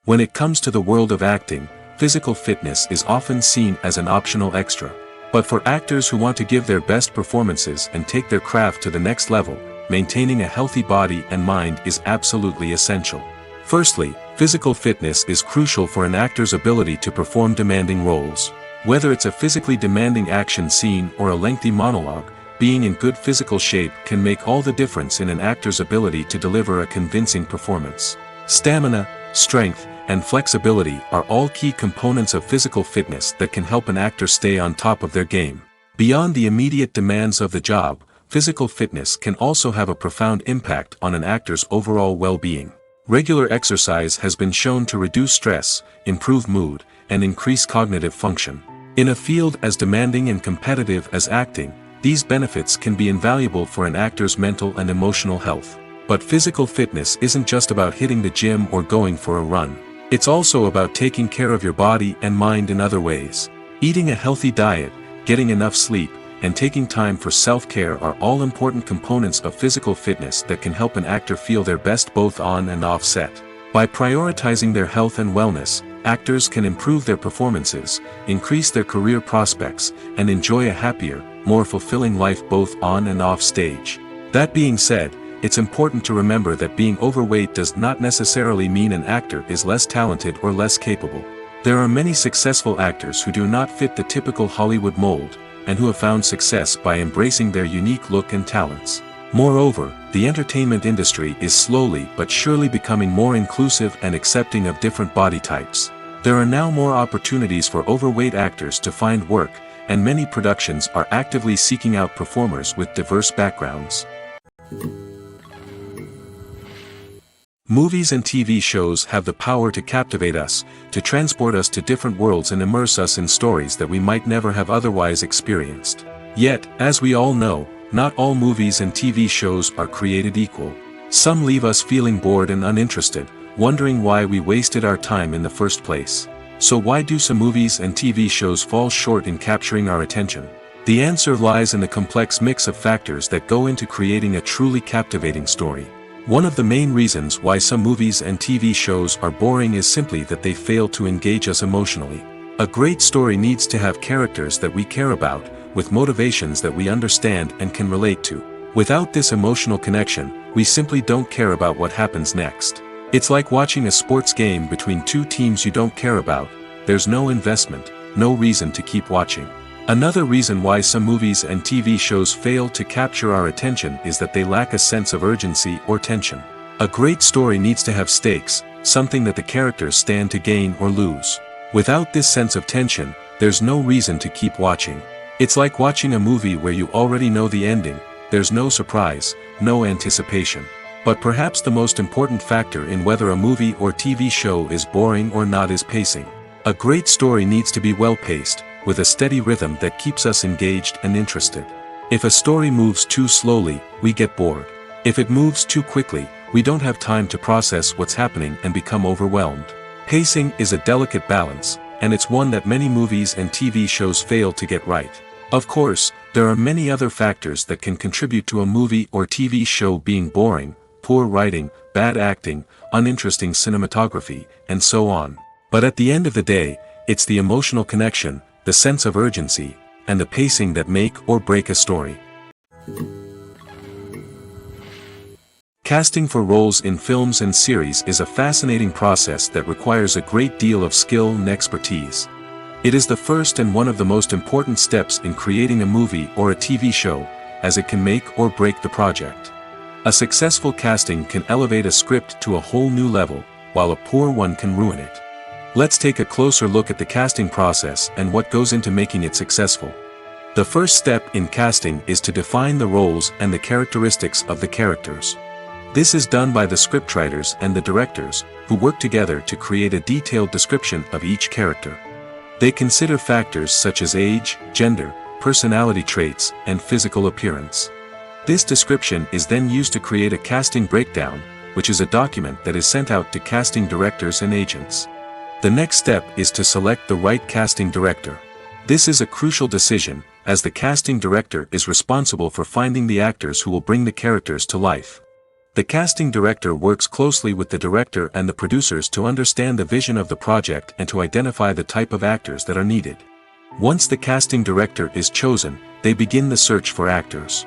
When it comes to the world of acting, physical fitness is often seen as an optional extra. But for actors who want to give their best performances and take their craft to the next level, maintaining a healthy body and mind is absolutely essential. Firstly, physical fitness is crucial for an actor's ability to perform demanding roles. Whether it's a physically demanding action scene or a lengthy monologue, being in good physical shape can make all the difference in an actor's ability to deliver a convincing performance. Stamina, strength, and flexibility are all key components of physical fitness that can help an actor stay on top of their game. Beyond the immediate demands of the job, physical fitness can also have a profound impact on an actor's overall well-being. Regular exercise has been shown to reduce stress, improve mood, and increase cognitive function. In a field as demanding and competitive as acting, these benefits can be invaluable for an actor's mental and emotional health. But physical fitness isn't just about hitting the gym or going for a run. It's also about taking care of your body and mind in other ways. Eating a healthy diet, getting enough sleep, and taking time for self-care are all important components of physical fitness that can help an actor feel their best both on and off set. By prioritizing their health and wellness, actors can improve their performances, increase their career prospects, and enjoy a happier, more fulfilling life both on and off stage. That being said, it's important to remember that being overweight does not necessarily mean an actor is less talented or less capable. There are many successful actors who do not fit the typical Hollywood mold, and who have found success by embracing their unique look and talents. Moreover, the entertainment industry is slowly but surely becoming more inclusive and accepting of different body types. There are now more opportunities for overweight actors to find work, and many productions are actively seeking out performers with diverse backgrounds. Movies and TV shows have the power to captivate us, to transport us to different worlds and immerse us in stories that we might never have otherwise experienced. Yet, as we all know, not all movies and TV shows are created equal. Some leave us feeling bored and uninterested, wondering why we wasted our time in the first place. So why do some movies and TV shows fall short in capturing our attention? The answer lies in the complex mix of factors that go into creating a truly captivating story. One of the main reasons why some movies and TV shows are boring is simply that they fail to engage us emotionally. A great story needs to have characters that we care about, with motivations that we understand and can relate to. Without this emotional connection, we simply don't care about what happens next. It's like watching a sports game between two teams you don't care about. There's no investment, no reason to keep watching. Another reason why some movies and TV shows fail to capture our attention is that they lack a sense of urgency or tension. A great story needs to have stakes, something that the characters stand to gain or lose. Without this sense of tension, there's no reason to keep watching. It's like watching a movie where you already know the ending, there's no surprise, no anticipation. But perhaps the most important factor in whether a movie or TV show is boring or not is pacing. A great story needs to be well-paced, with a steady rhythm that keeps us engaged and interested. If a story moves too slowly, we get bored. If it moves too quickly, we don't have time to process what's happening and become overwhelmed. Pacing is a delicate balance, and it's one that many movies and TV shows fail to get right. Of course, there are many other factors that can contribute to a movie or TV show being boring: poor writing, bad acting, uninteresting cinematography, and so on. But at the end of the day, it's the emotional connection, the sense of urgency, and the pacing that make or break a story. Casting for roles in films and series is a fascinating process that requires a great deal of skill and expertise. It is the first and one of the most important steps in creating a movie or a TV show, as it can make or break the project. A successful casting can elevate a script to a whole new level, while a poor one can ruin it. Let's take a closer look at the casting process and what goes into making it successful. The first step in casting is to define the roles and the characteristics of the characters. This is done by the scriptwriters and the directors, who work together to create a detailed description of each character. They consider factors such as age, gender, personality traits, and physical appearance. This description is then used to create a casting breakdown, which is a document that is sent out to casting directors and agents. The next step is to select the right casting director. This is a crucial decision, as the casting director is responsible for finding the actors who will bring the characters to life. The casting director works closely with the director and the producers to understand the vision of the project and to identify the type of actors that are needed. Once the casting director is chosen, they begin the search for actors.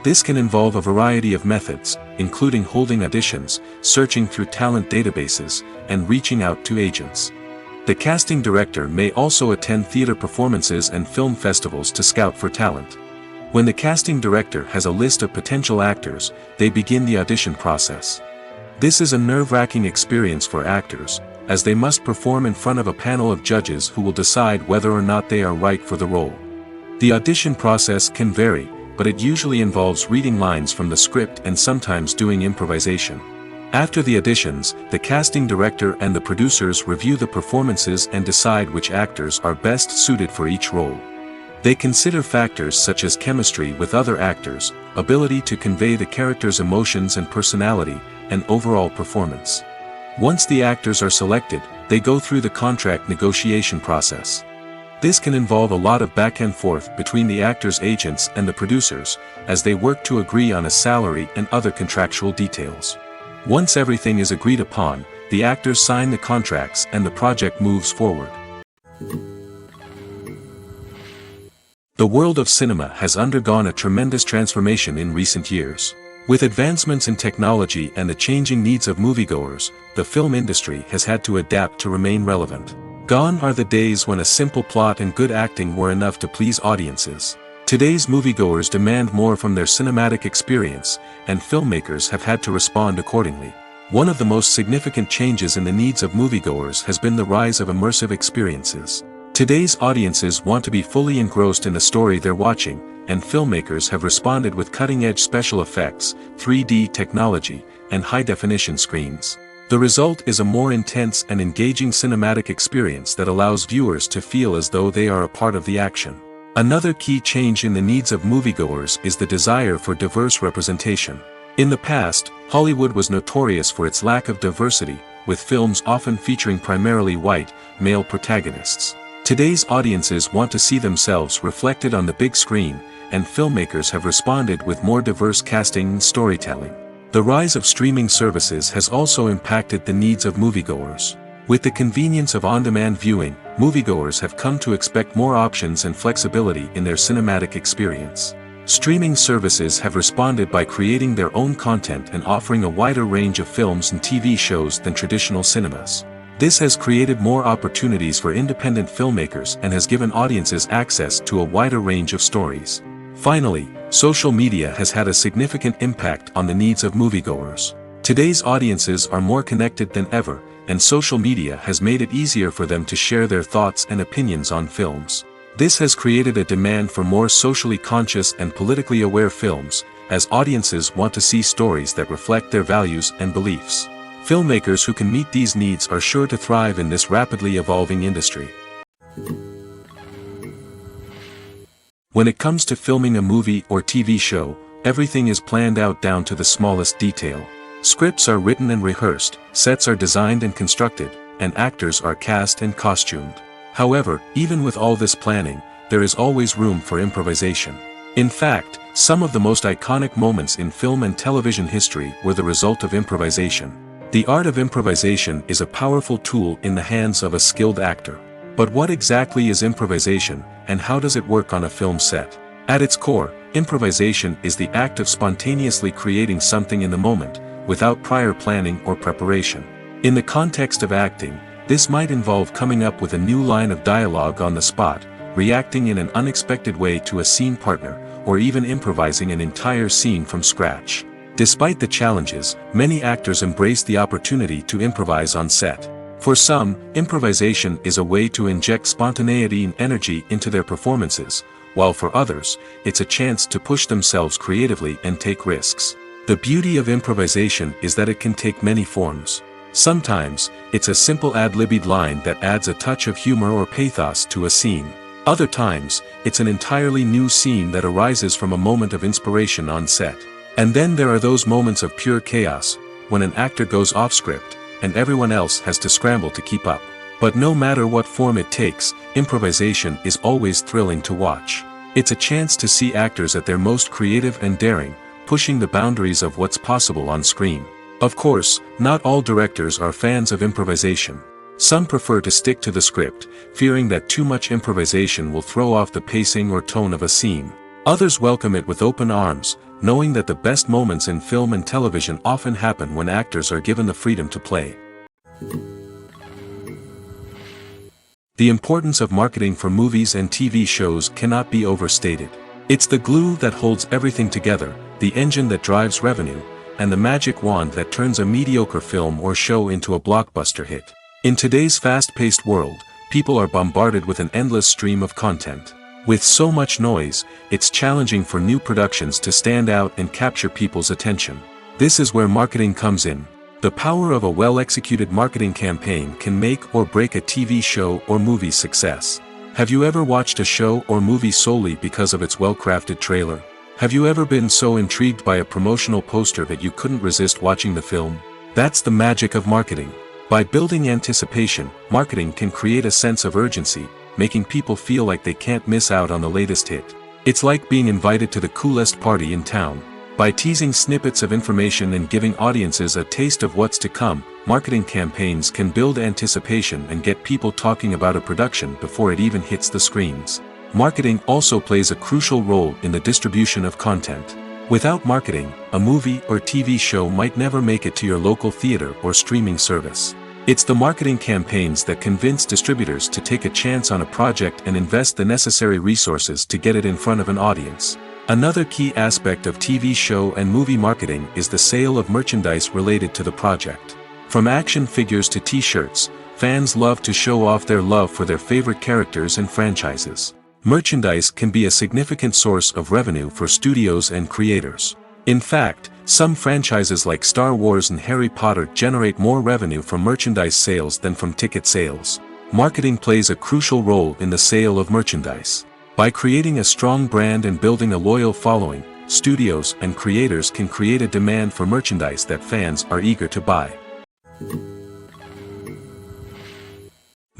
This can involve a variety of methods, including holding auditions, searching through talent databases, and reaching out to agents. The casting director may also attend theater performances and film festivals to scout for talent. When the casting director has a list of potential actors, they begin the audition process. This is a nerve-wracking experience for actors, as they must perform in front of a panel of judges who will decide whether or not they are right for the role. The audition process can vary, but it usually involves reading lines from the script and sometimes doing improvisation. After the auditions, the casting director and the producers review the performances and decide which actors are best suited for each role. They consider factors such as chemistry with other actors, ability to convey the character's emotions and personality, and overall performance. Once the actors are selected, they go through the contract negotiation process. This can involve a lot of back and forth between the actors' agents and the producers, as they work to agree on a salary and other contractual details. Once everything is agreed upon, the actors sign the contracts and the project moves forward. The world of cinema has undergone a tremendous transformation in recent years. With advancements in technology and the changing needs of moviegoers, the film industry has had to adapt to remain relevant. Gone are the days when a simple plot and good acting were enough to please audiences. Today's moviegoers demand more from their cinematic experience, and filmmakers have had to respond accordingly. One of the most significant changes in the needs of moviegoers has been the rise of immersive experiences. Today's audiences want to be fully engrossed in the story they're watching, and filmmakers have responded with cutting-edge special effects, 3D technology, and high-definition screens. The result is a more intense and engaging cinematic experience that allows viewers to feel as though they are a part of the action. Another key change in the needs of moviegoers is the desire for diverse representation. In the past, Hollywood was notorious for its lack of diversity, with films often featuring primarily white, male protagonists. Today's audiences want to see themselves reflected on the big screen, and filmmakers have responded with more diverse casting and storytelling. The rise of streaming services has also impacted the needs of moviegoers. With the convenience of on-demand viewing, moviegoers have come to expect more options and flexibility in their cinematic experience. Streaming services have responded by creating their own content and offering a wider range of films and TV shows than traditional cinemas. This has created more opportunities for independent filmmakers and has given audiences access to a wider range of stories. Finally, social media has had a significant impact on the needs of moviegoers. Today's audiences are more connected than ever, and social media has made it easier for them to share their thoughts and opinions on films. This has created a demand for more socially conscious and politically aware films, as audiences want to see stories that reflect their values and beliefs. Filmmakers who can meet these needs are sure to thrive in this rapidly evolving industry. When it comes to filming a movie or TV show, everything is planned out down to the smallest detail. Scripts are written and rehearsed, sets are designed and constructed, and actors are cast and costumed. However, even with all this planning, there is always room for improvisation. In fact, some of the most iconic moments in film and television history were the result of improvisation. The art of improvisation is a powerful tool in the hands of a skilled actor. But what exactly is improvisation, and how does it work on a film set? At its core, improvisation is the act of spontaneously creating something in the moment, without prior planning or preparation. In the context of acting, this might involve coming up with a new line of dialogue on the spot, reacting in an unexpected way to a scene partner, or even improvising an entire scene from scratch. Despite the challenges, many actors embrace the opportunity to improvise on set. For some, improvisation is a way to inject spontaneity and energy into their performances, while for others, it's a chance to push themselves creatively and take risks. The beauty of improvisation is that it can take many forms. Sometimes, it's a simple ad-libbed line that adds a touch of humor or pathos to a scene. Other times, it's an entirely new scene that arises from a moment of inspiration on set. And then there are those moments of pure chaos, when an actor goes off script, and everyone else has to scramble to keep up. But no matter what form it takes, improvisation is always thrilling to watch. It's a chance to see actors at their most creative and daring, pushing the boundaries of what's possible on screen. Of course, not all directors are fans of improvisation. Some prefer to stick to the script, fearing that too much improvisation will throw off the pacing or tone of a scene. Others welcome it with open arms, knowing that the best moments in film and television often happen when actors are given the freedom to play. The importance of marketing for movies and TV shows cannot be overstated. It's the glue that holds everything together, the engine that drives revenue, and the magic wand that turns a mediocre film or show into a blockbuster hit. In today's fast-paced world, people are bombarded with an endless stream of content. With so much noise, it's challenging for new productions to stand out and capture people's attention. This is where marketing comes in. The power of a well-executed marketing campaign can make or break a TV show or movie's success. Have you ever watched a show or movie solely because of its well-crafted trailer? Have you ever been so intrigued by a promotional poster that you couldn't resist watching the film? That's the magic of marketing. By building anticipation, marketing can create a sense of urgency, making people feel like they can't miss out on the latest hit. It's like being invited to the coolest party in town. By teasing snippets of information and giving audiences a taste of what's to come, marketing campaigns can build anticipation and get people talking about a production before it even hits the screens. Marketing also plays a crucial role in the distribution of content. Without marketing, a movie or TV show might never make it to your local theater or streaming service. It's the marketing campaigns that convince distributors to take a chance on a project and invest the necessary resources to get it in front of an audience. Another key aspect of TV show and movie marketing is the sale of merchandise related to the project. From action figures to t-shirts, fans love to show off their love for their favorite characters and franchises. Merchandise can be a significant source of revenue for studios and creators. In fact, some franchises like Star Wars and Harry Potter generate more revenue from merchandise sales than from ticket sales. Marketing plays a crucial role in the sale of merchandise. By creating a strong brand and building a loyal following, studios and creators can create a demand for merchandise that fans are eager to buy.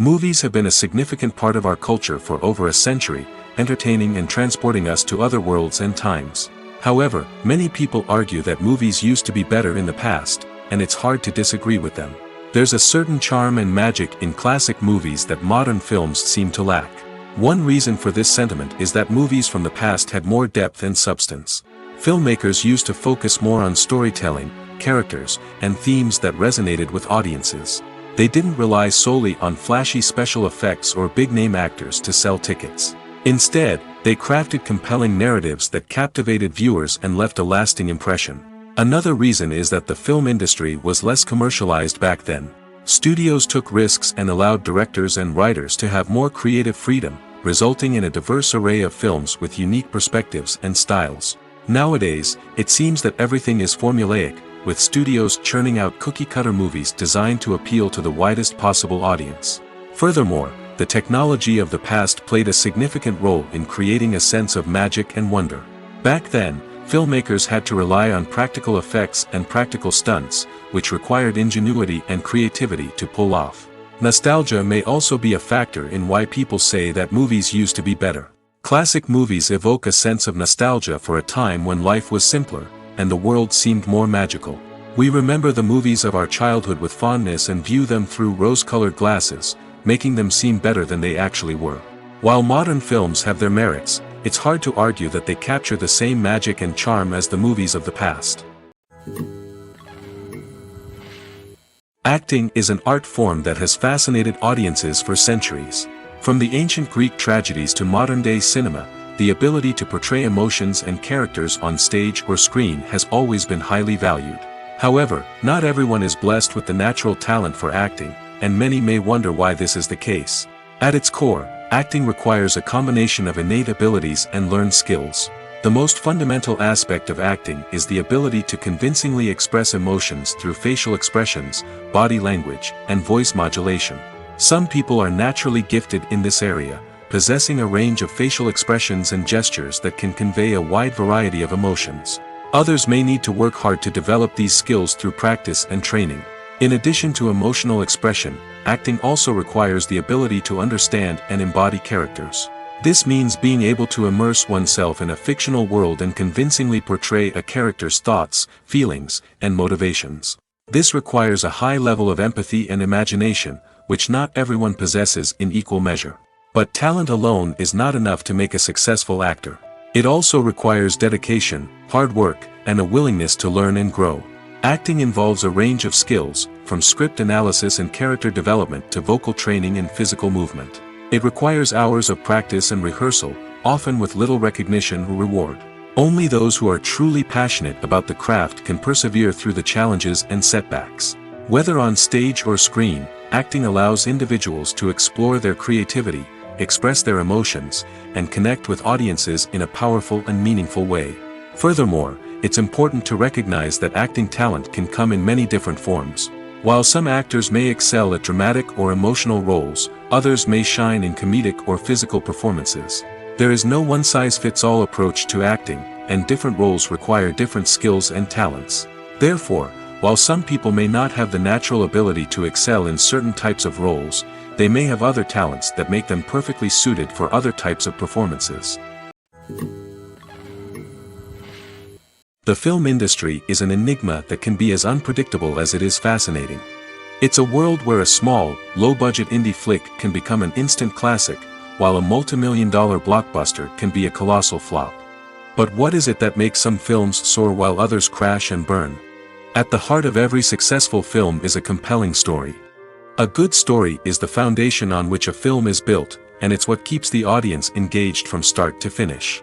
Movies have been a significant part of our culture for over a century, entertaining and transporting us to other worlds and times. However, many people argue that movies used to be better in the past, and it's hard to disagree with them. There's a certain charm and magic in classic movies that modern films seem to lack. One reason for this sentiment is that movies from the past had more depth and substance. Filmmakers used to focus more on storytelling, characters, and themes that resonated with audiences. They didn't rely solely on flashy special effects or big-name actors to sell tickets. Instead, they crafted compelling narratives that captivated viewers and left a lasting impression. Another reason is that the film industry was less commercialized back then. Studios took risks and allowed directors and writers to have more creative freedom, resulting in a diverse array of films with unique perspectives and styles. Nowadays, it seems that everything is formulaic, with studios churning out cookie-cutter movies designed to appeal to the widest possible audience. Furthermore, the technology of the past played a significant role in creating a sense of magic and wonder. Back then, filmmakers had to rely on practical effects and practical stunts, which required ingenuity and creativity to pull off. Nostalgia may also be a factor in why people say that movies used to be better. Classic movies evoke a sense of nostalgia for a time when life was simpler, and the world seemed more magical. We remember the movies of our childhood with fondness and view them through rose-colored glasses, making them seem better than they actually were. While modern films have their merits, it's hard to argue that they capture the same magic and charm as the movies of the past. Acting is an art form that has fascinated audiences for centuries. From the ancient Greek tragedies to modern-day cinema, the ability to portray emotions and characters on stage or screen has always been highly valued. However, not everyone is blessed with the natural talent for acting, and many may wonder why this is the case. At its core, acting requires a combination of innate abilities and learned skills. The most fundamental aspect of acting is the ability to convincingly express emotions through facial expressions, body language, and voice modulation. Some people are naturally gifted in this area, possessing a range of facial expressions and gestures that can convey a wide variety of emotions. Others may need to work hard to develop these skills through practice and training. In addition to emotional expression, acting also requires the ability to understand and embody characters. This means being able to immerse oneself in a fictional world and convincingly portray a character's thoughts, feelings, and motivations. This requires a high level of empathy and imagination, which not everyone possesses in equal measure. But talent alone is not enough to make a successful actor. It also requires dedication, hard work, and a willingness to learn and grow. Acting involves a range of skills, from script analysis and character development to vocal training and physical movement. It requires hours of practice and rehearsal, often with little recognition or reward. Only those who are truly passionate about the craft can persevere through the challenges and setbacks. Whether on stage or screen, acting allows individuals to explore their creativity, express their emotions, and connect with audiences in a powerful and meaningful way. Furthermore, it's important to recognize that acting talent can come in many different forms. While some actors may excel at dramatic or emotional roles, others may shine in comedic or physical performances. There is no one-size-fits-all approach to acting, and different roles require different skills and talents. Therefore, while some people may not have the natural ability to excel in certain types of roles, they may have other talents that make them perfectly suited for other types of performances. The film industry is an enigma that can be as unpredictable as it is fascinating. It's a world where a small, low-budget indie flick can become an instant classic, while a multi-million-dollar blockbuster can be a colossal flop. But what is it that makes some films soar while others crash and burn? At the heart of every successful film is a compelling story. A good story is the foundation on which a film is built, and it's what keeps the audience engaged from start to finish.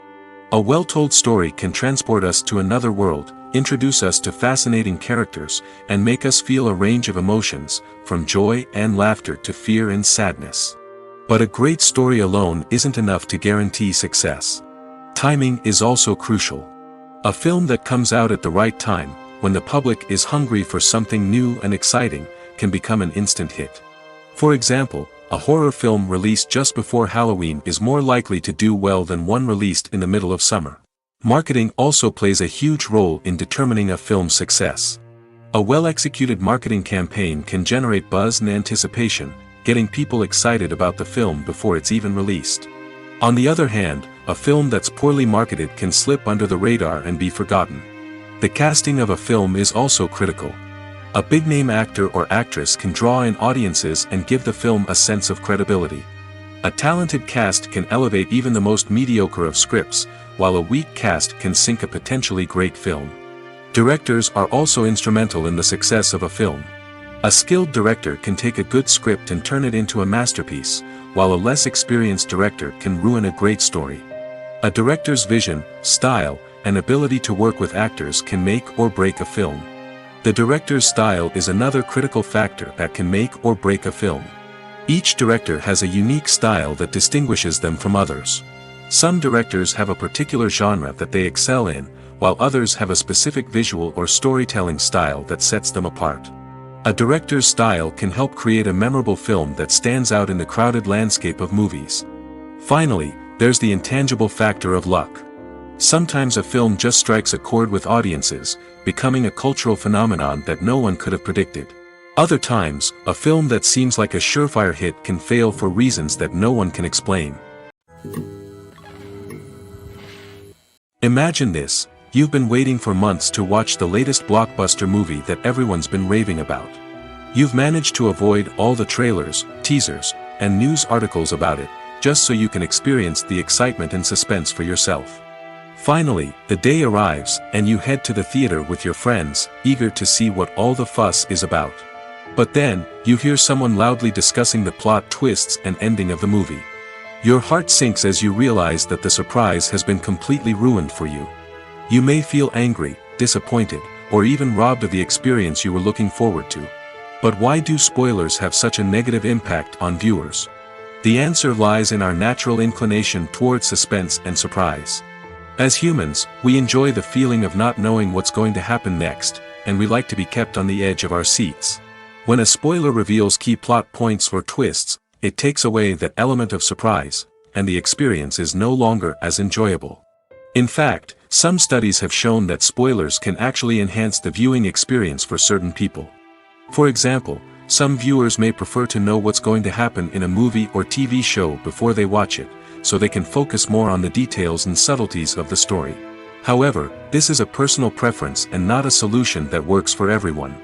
A well-told story can transport us to another world, introduce us to fascinating characters, and make us feel a range of emotions, from joy and laughter to fear and sadness. But a great story alone isn't enough to guarantee success. Timing is also crucial. A film that comes out at the right time, when the public is hungry for something new and exciting, can become an instant hit. For example, a horror film released just before Halloween is more likely to do well than one released in the middle of summer. Marketing also plays a huge role in determining a film's success. A well-executed marketing campaign can generate buzz and anticipation, getting people excited about the film before it's even released. On the other hand, a film that's poorly marketed can slip under the radar and be forgotten. The casting of a film is also critical. A big-name actor or actress can draw in audiences and give the film a sense of credibility. A talented cast can elevate even the most mediocre of scripts, while a weak cast can sink a potentially great film. Directors are also instrumental in the success of a film. A skilled director can take a good script and turn it into a masterpiece, while a less experienced director can ruin a great story. A director's vision, style, and ability to work with actors can make or break a film. The director's style is another critical factor that can make or break a film. Each director has a unique style that distinguishes them from others. Some directors have a particular genre that they excel in, while others have a specific visual or storytelling style that sets them apart. A director's style can help create a memorable film that stands out in the crowded landscape of movies. Finally, there's the intangible factor of luck. Sometimes a film just strikes a chord with audiences, becoming a cultural phenomenon that no one could have predicted. Other times, a film that seems like a surefire hit can fail for reasons that no one can explain. Imagine this: you've been waiting for months to watch the latest blockbuster movie that everyone's been raving about. You've managed to avoid all the trailers, teasers, and news articles about it, just so you can experience the excitement and suspense for yourself. Finally, the day arrives, and you head to the theater with your friends, eager to see what all the fuss is about. But then, you hear someone loudly discussing the plot twists and ending of the movie. Your heart sinks as you realize that the surprise has been completely ruined for you. You may feel angry, disappointed, or even robbed of the experience you were looking forward to. But why do spoilers have such a negative impact on viewers? The answer lies in our natural inclination towards suspense and surprise. As humans, we enjoy the feeling of not knowing what's going to happen next, and we like to be kept on the edge of our seats. When a spoiler reveals key plot points or twists, it takes away that element of surprise, and the experience is no longer as enjoyable. In fact, some studies have shown that spoilers can actually enhance the viewing experience for certain people. For example, some viewers may prefer to know what's going to happen in a movie or TV show before they watch it, so they can focus more on the details and subtleties of the story. However, this is a personal preference and not a solution that works for everyone.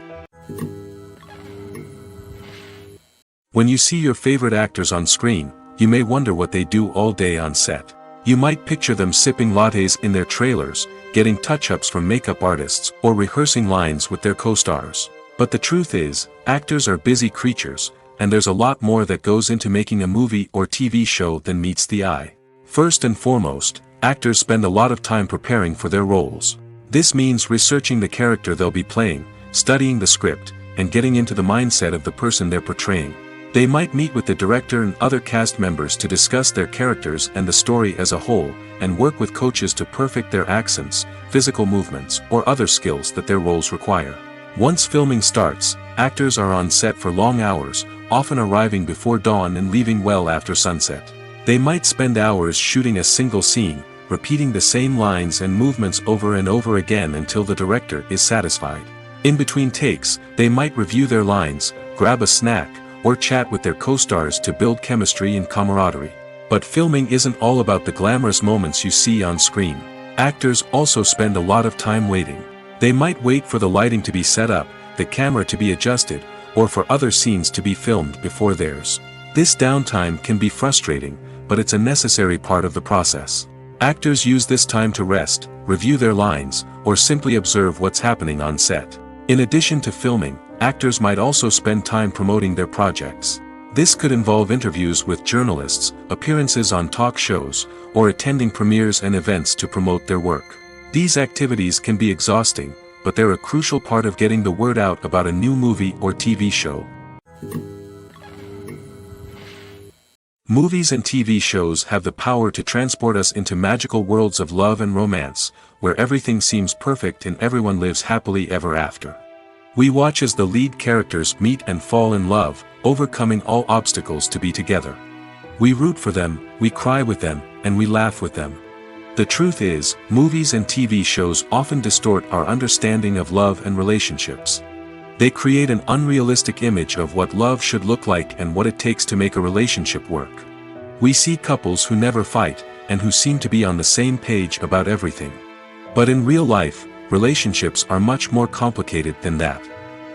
When you see your favorite actors on screen, you may wonder what they do all day on set. You might picture them sipping lattes in their trailers, getting touch-ups from makeup artists, or rehearsing lines with their co-stars. But the truth is, actors are busy creatures, and there's a lot more that goes into making a movie or TV show than meets the eye. First and foremost, actors spend a lot of time preparing for their roles. This means researching the character they'll be playing, studying the script, and getting into the mindset of the person they're portraying. They might meet with the director and other cast members to discuss their characters and the story as a whole, and work with coaches to perfect their accents, physical movements, or other skills that their roles require. Once filming starts, actors are on set for long hours, often arriving before dawn and leaving well after sunset. They might spend hours shooting a single scene, repeating the same lines and movements over and over again until the director is satisfied. In between takes, they might review their lines, grab a snack, or chat with their co-stars to build chemistry and camaraderie. But filming isn't all about the glamorous moments you see on screen. Actors also spend a lot of time waiting. They might wait for the lighting to be set up, the camera to be adjusted, or for other scenes to be filmed before theirs. This downtime can be frustrating, but it's a necessary part of the process. Actors use this time to rest, review their lines, or simply observe what's happening on set. In addition to filming, actors might also spend time promoting their projects. This could involve interviews with journalists, appearances on talk shows, or attending premieres and events to promote their work. These activities can be exhausting, but they're a crucial part of getting the word out about a new movie or TV show. Movies and TV shows have the power to transport us into magical worlds of love and romance, where everything seems perfect and everyone lives happily ever after. We watch as the lead characters meet and fall in love, overcoming all obstacles to be together. We root for them, we cry with them, and we laugh with them. The truth is, movies and TV shows often distort our understanding of love and relationships. They create an unrealistic image of what love should look like and what it takes to make a relationship work. We see couples who never fight, and who seem to be on the same page about everything. But in real life, relationships are much more complicated than that.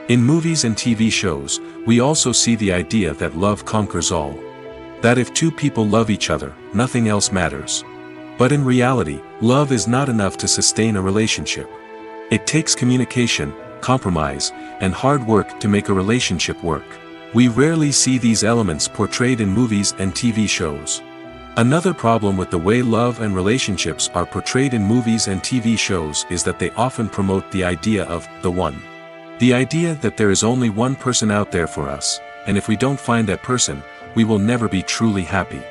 In movies and TV shows, we also see the idea that love conquers all. That if two people love each other, nothing else matters. But in reality, love is not enough to sustain a relationship. It takes communication, compromise, and hard work to make a relationship work. We rarely see these elements portrayed in movies and TV shows. Another problem with the way love and relationships are portrayed in movies and TV shows is that they often promote the idea of the one. The idea that there is only one person out there for us, and if we don't find that person, we will never be truly happy.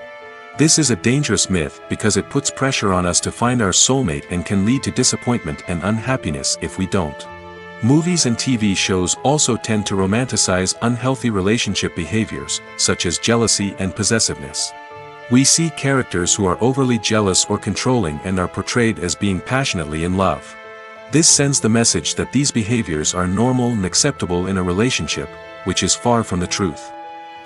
This is a dangerous myth because it puts pressure on us to find our soulmate and can lead to disappointment and unhappiness if we don't. Movies and TV shows also tend to romanticize unhealthy relationship behaviors, such as jealousy and possessiveness. We see characters who are overly jealous or controlling and are portrayed as being passionately in love. This sends the message that these behaviors are normal and acceptable in a relationship, which is far from the truth.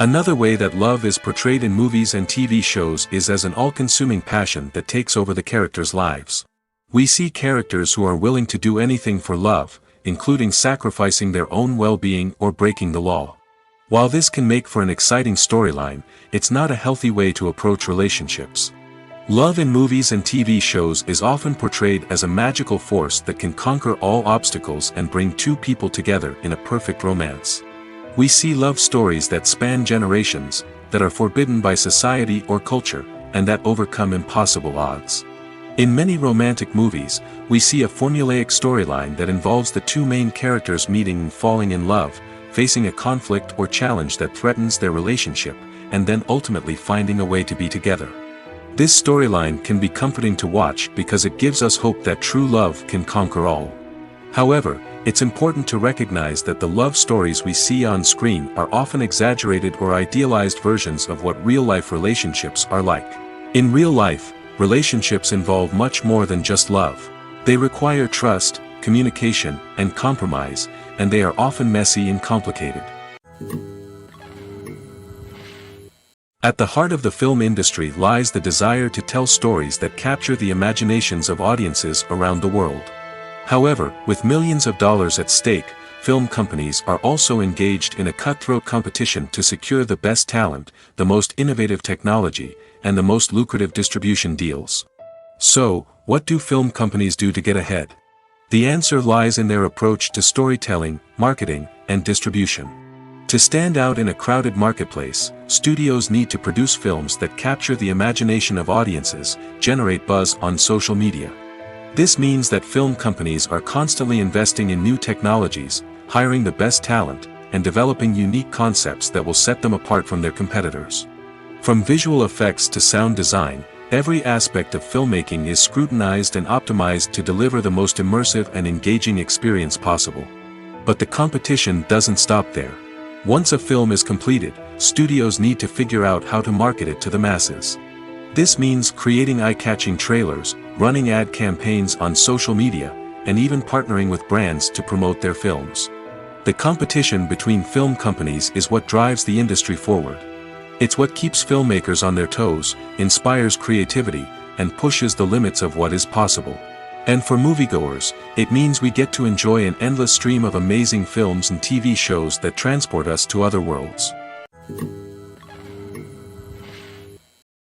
Another way that love is portrayed in movies and TV shows is as an all-consuming passion that takes over the characters' lives. We see characters who are willing to do anything for love, including sacrificing their own well-being or breaking the law. While this can make for an exciting storyline, it's not a healthy way to approach relationships. Love in movies and TV shows is often portrayed as a magical force that can conquer all obstacles and bring two people together in a perfect romance. We see love stories that span generations, that are forbidden by society or culture, and that overcome impossible odds. In many romantic movies, we see a formulaic storyline that involves the two main characters meeting and falling in love, facing a conflict or challenge that threatens their relationship, and then ultimately finding a way to be together. This storyline can be comforting to watch because it gives us hope that true love can conquer all. However, it's important to recognize that the love stories we see on screen are often exaggerated or idealized versions of what real-life relationships are like. In real life, relationships involve much more than just love. They require trust, communication, and compromise, and they are often messy and complicated. At the heart of the film industry lies the desire to tell stories that capture the imaginations of audiences around the world. However, with millions of dollars at stake, film companies are also engaged in a cutthroat competition to secure the best talent, the most innovative technology, and the most lucrative distribution deals. So, what do film companies do to get ahead? The answer lies in their approach to storytelling, marketing, and distribution. To stand out in a crowded marketplace, studios need to produce films that capture the imagination of audiences, generate buzz on social media. This means that film companies are constantly investing in new technologies, hiring the best talent, and developing unique concepts that will set them apart from their competitors. From visual effects to sound design, every aspect of filmmaking is scrutinized and optimized to deliver the most immersive and engaging experience possible. But the competition doesn't stop there. Once a film is completed, studios need to figure out how to market it to the masses. This means creating eye-catching trailers, running ad campaigns on social media, and even partnering with brands to promote their films. The competition between film companies is what drives the industry forward. It's what keeps filmmakers on their toes, inspires creativity, and pushes the limits of what is possible. And for moviegoers, it means we get to enjoy an endless stream of amazing films and TV shows that transport us to other worlds.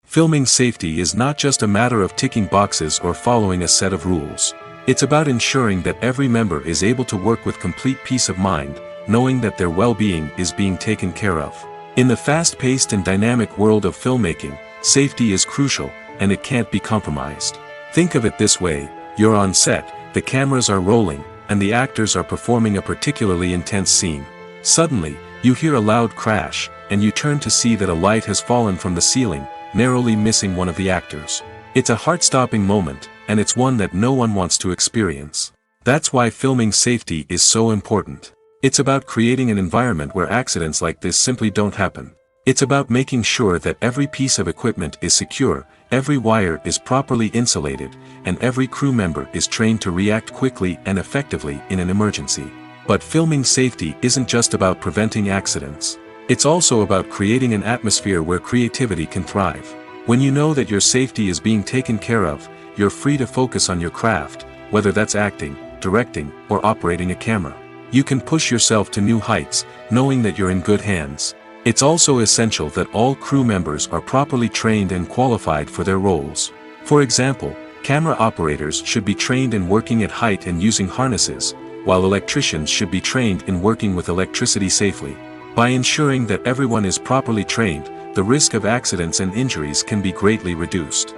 Filming safety is not just a matter of ticking boxes or following a set of rules. It's about ensuring that every member is able to work with complete peace of mind, knowing that their well-being is being taken care of. In the fast-paced and dynamic world of filmmaking, safety is crucial, and it can't be compromised. Think of it this way: You're on set, the cameras are rolling, and the actors are performing a particularly intense scene. Suddenly, you hear a loud crash, and you turn to see that a light has fallen from the ceiling, narrowly missing one of the actors. It's a heart-stopping moment, and it's one that no one wants to experience. That's why filming safety is so important. It's about creating an environment where accidents like this simply don't happen. It's about making sure that every piece of equipment is secure, every wire is properly insulated, and every crew member is trained to react quickly and effectively in an emergency. But filming safety isn't just about preventing accidents. It's also about creating an atmosphere where creativity can thrive. When you know that your safety is being taken care of, you're free to focus on your craft, whether that's acting, directing, or operating a camera. You can push yourself to new heights, knowing that you're in good hands. It's also essential that all crew members are properly trained and qualified for their roles. For example, camera operators should be trained in working at height and using harnesses, while electricians should be trained in working with electricity safely. By ensuring that everyone is properly trained, the risk of accidents and injuries can be greatly reduced.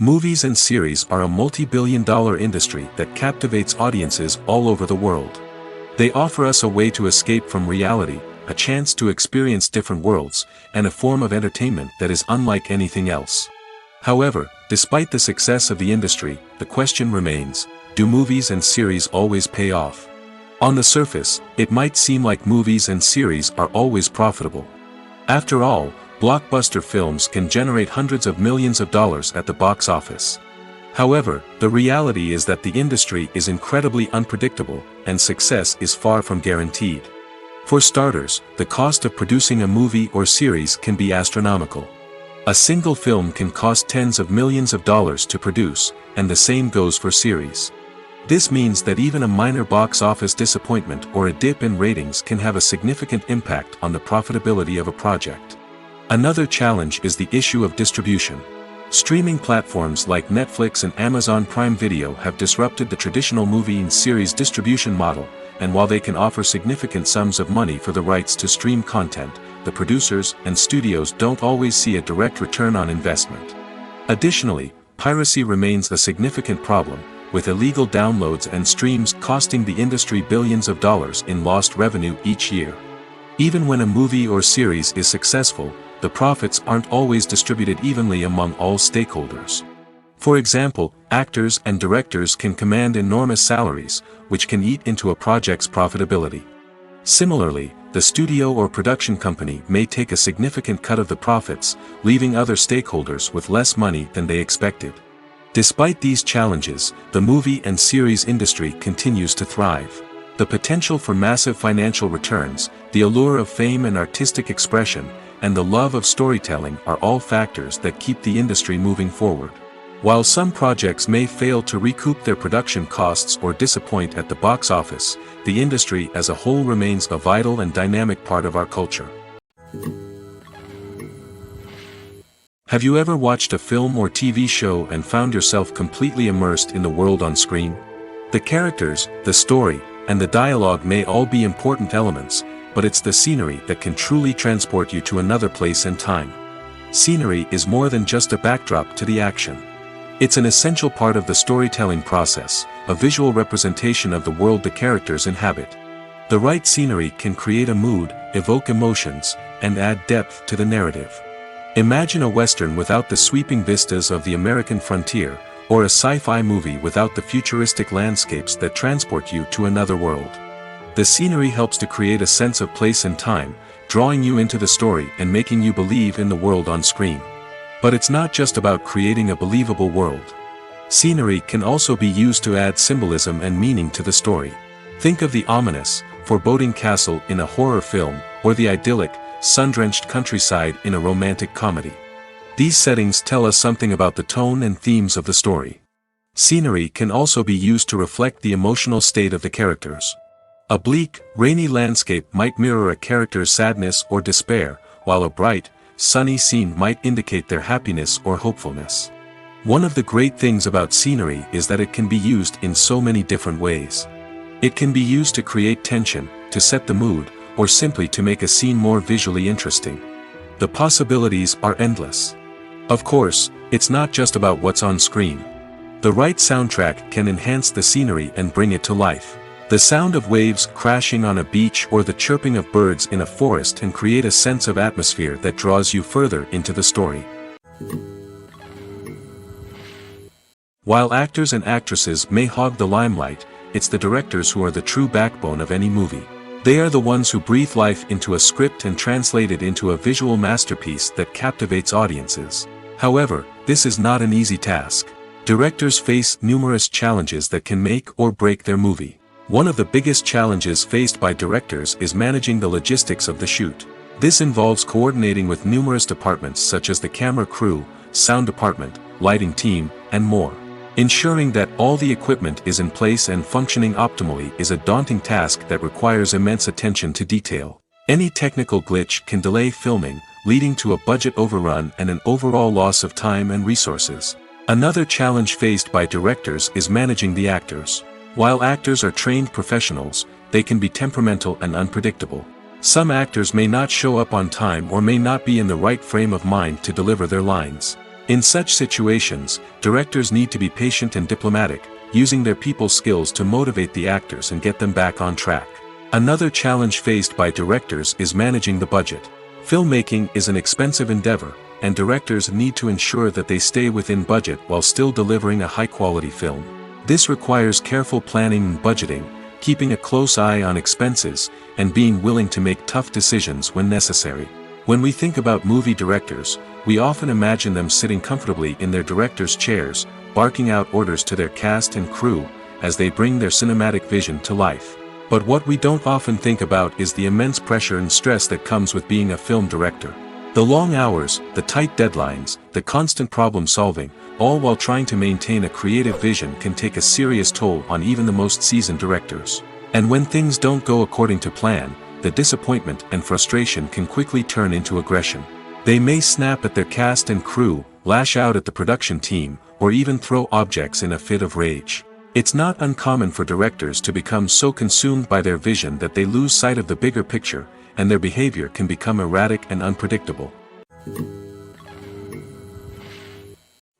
Movies and series are a multi-billion-dollar industry that captivates audiences all over the world. They offer us a way to escape from reality, a chance to experience different worlds, and a form of entertainment that is unlike anything else. However, despite the success of the industry, the question remains, do movies and series always pay off? On the surface, it might seem like movies and series are always profitable. After all, blockbuster films can generate hundreds of millions of dollars at the box office. However, the reality is that the industry is incredibly unpredictable, and success is far from guaranteed. For starters, the cost of producing a movie or series can be astronomical. A single film can cost tens of millions of dollars to produce, and the same goes for series. This means that even a minor box office disappointment or a dip in ratings can have a significant impact on the profitability of a project. Another challenge is the issue of distribution. Streaming platforms like Netflix and Amazon Prime Video have disrupted the traditional movie and series distribution model, and while they can offer significant sums of money for the rights to stream content, the producers and studios don't always see a direct return on investment. Additionally, piracy remains a significant problem, with illegal downloads and streams costing the industry billions of dollars in lost revenue each year. Even when a movie or series is successful, the profits aren't always distributed evenly among all stakeholders. For example, actors and directors can command enormous salaries, which can eat into a project's profitability. Similarly, the studio or production company may take a significant cut of the profits, leaving other stakeholders with less money than they expected. Despite these challenges, the movie and series industry continues to thrive. The potential for massive financial returns, the allure of fame and artistic expression, and the love of storytelling are all factors that keep the industry moving forward. While some projects may fail to recoup their production costs or disappoint at the box office, the industry as a whole remains a vital and dynamic part of our culture. Have you ever watched a film or TV show and found yourself completely immersed in the world on screen? The characters, the story, and the dialogue may all be important elements, but it's the scenery that can truly transport you to another place and time. Scenery is more than just a backdrop to the action. It's an essential part of the storytelling process, a visual representation of the world the characters inhabit. The right scenery can create a mood, evoke emotions, and add depth to the narrative. Imagine a Western without the sweeping vistas of the American frontier, or a sci-fi movie without the futuristic landscapes that transport you to another world. The scenery helps to create a sense of place and time, drawing you into the story and making you believe in the world on screen. But it's not just about creating a believable world. Scenery can also be used to add symbolism and meaning to the story. Think of the ominous, foreboding castle in a horror film, or the idyllic, sun-drenched countryside in a romantic comedy. These settings tell us something about the tone and themes of the story. Scenery can also be used to reflect the emotional state of the characters. A bleak, rainy landscape might mirror a character's sadness or despair, while a bright, sunny scene might indicate their happiness or hopefulness. One of the great things about scenery is that it can be used in so many different ways. It can be used to create tension, to set the mood, or simply to make a scene more visually interesting. The possibilities are endless. Of course, It's not just about what's on screen. The right soundtrack can enhance the scenery and bring it to life. The sound of waves crashing on a beach or the chirping of birds in a forest can create a sense of atmosphere that draws you further into the story. While actors and actresses may hog the limelight, it's the directors who are the true backbone of any movie. They are the ones who breathe life into a script and translate it into a visual masterpiece that captivates audiences. However, this is not an easy task. Directors face numerous challenges that can make or break their movie. One of the biggest challenges faced by directors is managing the logistics of the shoot. This involves coordinating with numerous departments such as the camera crew, sound department, lighting team, and more. Ensuring that all the equipment is in place and functioning optimally is a daunting task that requires immense attention to detail. Any technical glitch can delay filming, leading to a budget overrun and an overall loss of time and resources. Another challenge faced by directors is managing the actors. While actors are trained professionals, they can be temperamental and unpredictable. Some actors may not show up on time or may not be in the right frame of mind to deliver their lines. In such situations, directors need to be patient and diplomatic, using their people skills to motivate the actors and get them back on track. Another challenge faced by directors is managing the budget. Filmmaking is an expensive endeavor, and directors need to ensure that they stay within budget while still delivering a high-quality film. This requires careful planning and budgeting, keeping a close eye on expenses, and being willing to make tough decisions when necessary. When we think about movie directors, we often imagine them sitting comfortably in their director's chairs, barking out orders to their cast and crew, as they bring their cinematic vision to life. But what we don't often think about is the immense pressure and stress that comes with being a film director. The long hours, the tight deadlines, the constant problem solving, all while trying to maintain a creative vision can take a serious toll on even the most seasoned directors. And when things don't go according to plan, the disappointment and frustration can quickly turn into aggression. They may snap at their cast and crew, lash out at the production team, or even throw objects in a fit of rage. It's not uncommon for directors to become so consumed by their vision that they lose sight of the bigger picture, and their behavior can become erratic and unpredictable.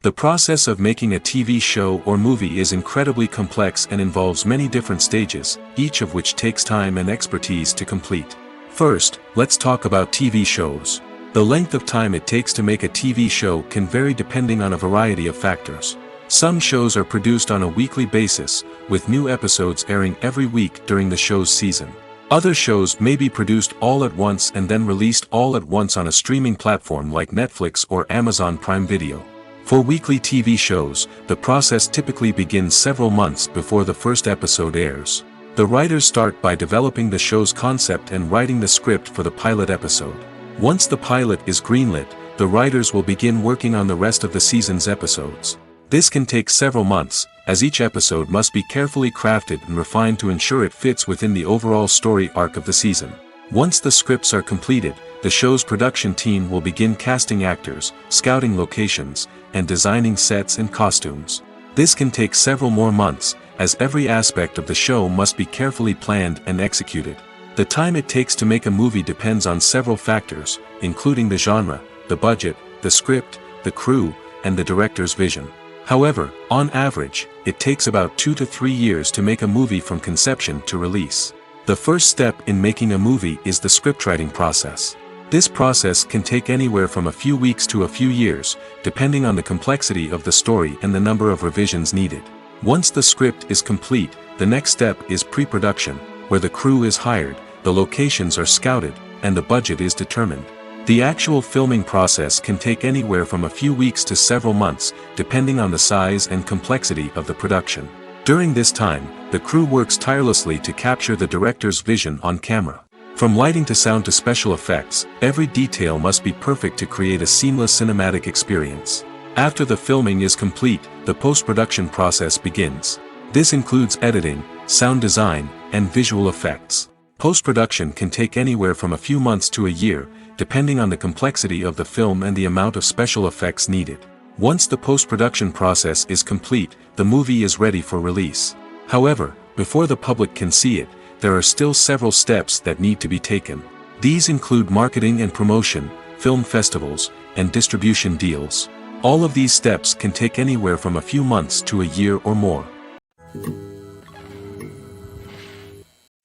The process of making a TV show or movie is incredibly complex and involves many different stages, each of which takes time and expertise to complete. First, let's talk about TV shows. The length of time it takes to make a TV show can vary depending on a variety of factors. Some shows are produced on a weekly basis, with new episodes airing every week during the show's season. Other shows may be produced all at once and then released all at once on a streaming platform like Netflix or Amazon Prime Video. For weekly TV shows, the process typically begins several months before the first episode airs. The writers start by developing the show's concept and writing the script for the pilot episode. Once the pilot is greenlit, the writers will begin working on the rest of the season's episodes. This can take several months, as each episode must be carefully crafted and refined to ensure it fits within the overall story arc of the season. Once the scripts are completed, the show's production team will begin casting actors, scouting locations, and designing sets and costumes. This can take several more months, as every aspect of the show must be carefully planned and executed. The time it takes to make a movie depends on several factors, including the genre, the budget, the script, the crew, and the director's vision. However, on average, it takes about 2 to 3 years to make a movie from conception to release. The first step in making a movie is the scriptwriting process. This process can take anywhere from a few weeks to a few years, depending on the complexity of the story and the number of revisions needed. Once the script is complete, the next step is pre-production, where the crew is hired, the locations are scouted, and the budget is determined. The actual filming process can take anywhere from a few weeks to several months, depending on the size and complexity of the production. During this time, the crew works tirelessly to capture the director's vision on camera. From lighting to sound to special effects, every detail must be perfect to create a seamless cinematic experience. After the filming is complete, the post-production process begins. This includes editing, sound design, and visual effects. Post-production can take anywhere from a few months to a year, depending on the complexity of the film and the amount of special effects needed. Once the post-production process is complete, the movie is ready for release. However, before the public can see it, there are still several steps that need to be taken. These include marketing and promotion, film festivals, and distribution deals. All of these steps can take anywhere from a few months to a year or more.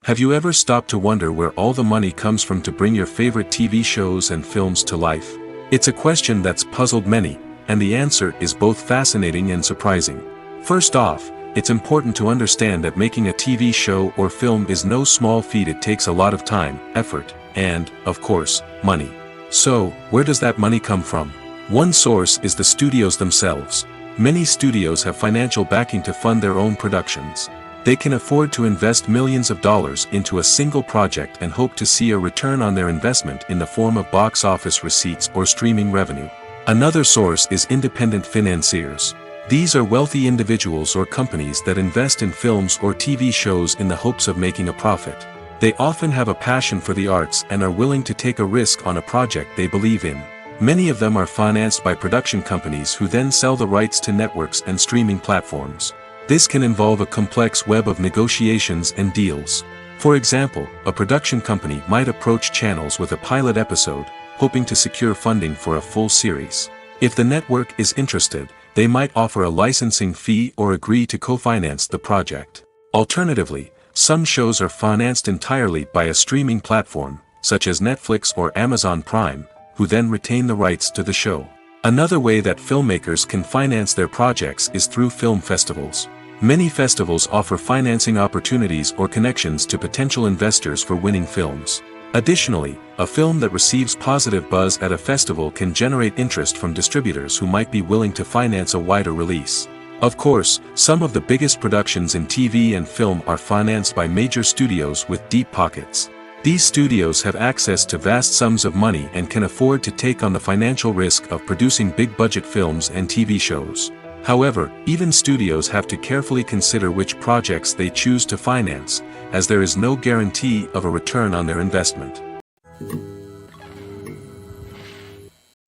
Have you ever stopped to wonder where all the money comes from to bring your favorite TV shows and films to life? It's a question that's puzzled many, and the answer is both fascinating and surprising. First off, it's important to understand that making a TV show or film is no small feat. It takes a lot of time, effort, and, of course, money. So, where does that money come from? One source is the studios themselves. Many studios have financial backing to fund their own productions. They can afford to invest millions of dollars into a single project and hope to see a return on their investment in the form of box office receipts or streaming revenue. Another source is independent financiers. These are wealthy individuals or companies that invest in films or TV shows in the hopes of making a profit. They often have a passion for the arts and are willing to take a risk on a project they believe in. Many of them are financed by production companies who then sell the rights to networks and streaming platforms. This can involve a complex web of negotiations and deals. For example, a production company might approach channels with a pilot episode, hoping to secure funding for a full series. If the network is interested, they might offer a licensing fee or agree to co-finance the project. Alternatively, some shows are financed entirely by a streaming platform, such as Netflix or Amazon Prime, who then retain the rights to the show. Another way that filmmakers can finance their projects is through film festivals. Many festivals offer financing opportunities or connections to potential investors for winning films. Additionally, a film that receives positive buzz at a festival can generate interest from distributors who might be willing to finance a wider release. Of course, some of the biggest productions in TV and film are financed by major studios with deep pockets. These studios have access to vast sums of money and can afford to take on the financial risk of producing big-budget films and TV shows. However, even studios have to carefully consider which projects they choose to finance, as there is no guarantee of a return on their investment.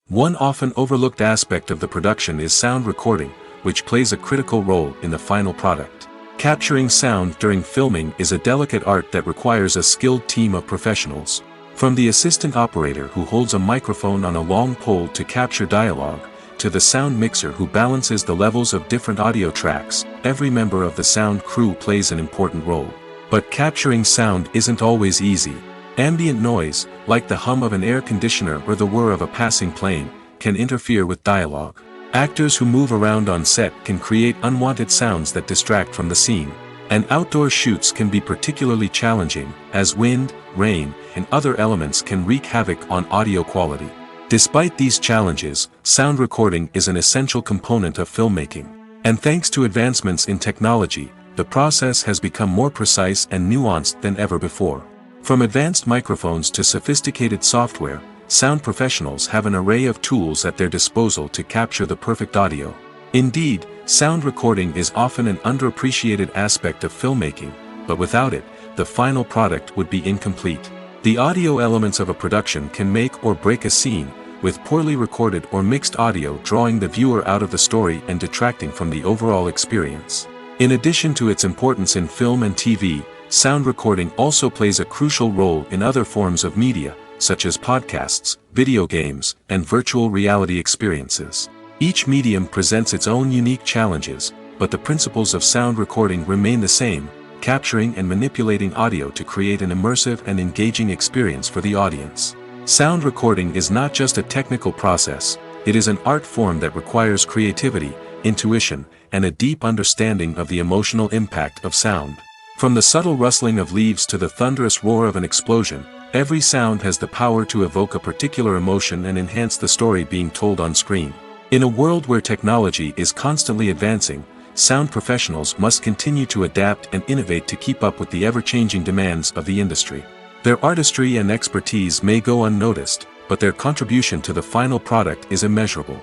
One often overlooked aspect of the production is sound recording, which plays a critical role in the final product. Capturing sound during filming is a delicate art that requires a skilled team of professionals. From the assistant operator who holds a microphone on a long pole to capture dialogue, to the sound mixer who balances the levels of different audio tracks, every member of the sound crew plays an important role. But capturing sound isn't always easy. Ambient noise, like the hum of an air conditioner or the whir of a passing plane, can interfere with dialogue. Actors who move around on set can create unwanted sounds that distract from the scene. And outdoor shoots can be particularly challenging, as wind, rain, and other elements can wreak havoc on audio quality. Despite these challenges, sound recording is an essential component of filmmaking. And thanks to advancements in technology, the process has become more precise and nuanced than ever before. From advanced microphones to sophisticated software, sound professionals have an array of tools at their disposal to capture the perfect audio. Indeed, sound recording is often an underappreciated aspect of filmmaking, but without it, the final product would be incomplete. The audio elements of a production can make or break a scene, with poorly recorded or mixed audio drawing the viewer out of the story and detracting from the overall experience. In addition to its importance in film and TV, sound recording also plays a crucial role in other forms of media, such as podcasts, video games, and virtual reality experiences. Each medium presents its own unique challenges, but the principles of sound recording remain the same: capturing and manipulating audio to create an immersive and engaging experience for the audience. Sound recording is not just a technical process, it is an art form that requires creativity, intuition, and a deep understanding of the emotional impact of sound. From the subtle rustling of leaves to the thunderous roar of an explosion, every sound has the power to evoke a particular emotion and enhance the story being told on screen. In a world where technology is constantly advancing, sound professionals must continue to adapt and innovate to keep up with the ever-changing demands of the industry. Their artistry and expertise may go unnoticed, but their contribution to the final product is immeasurable.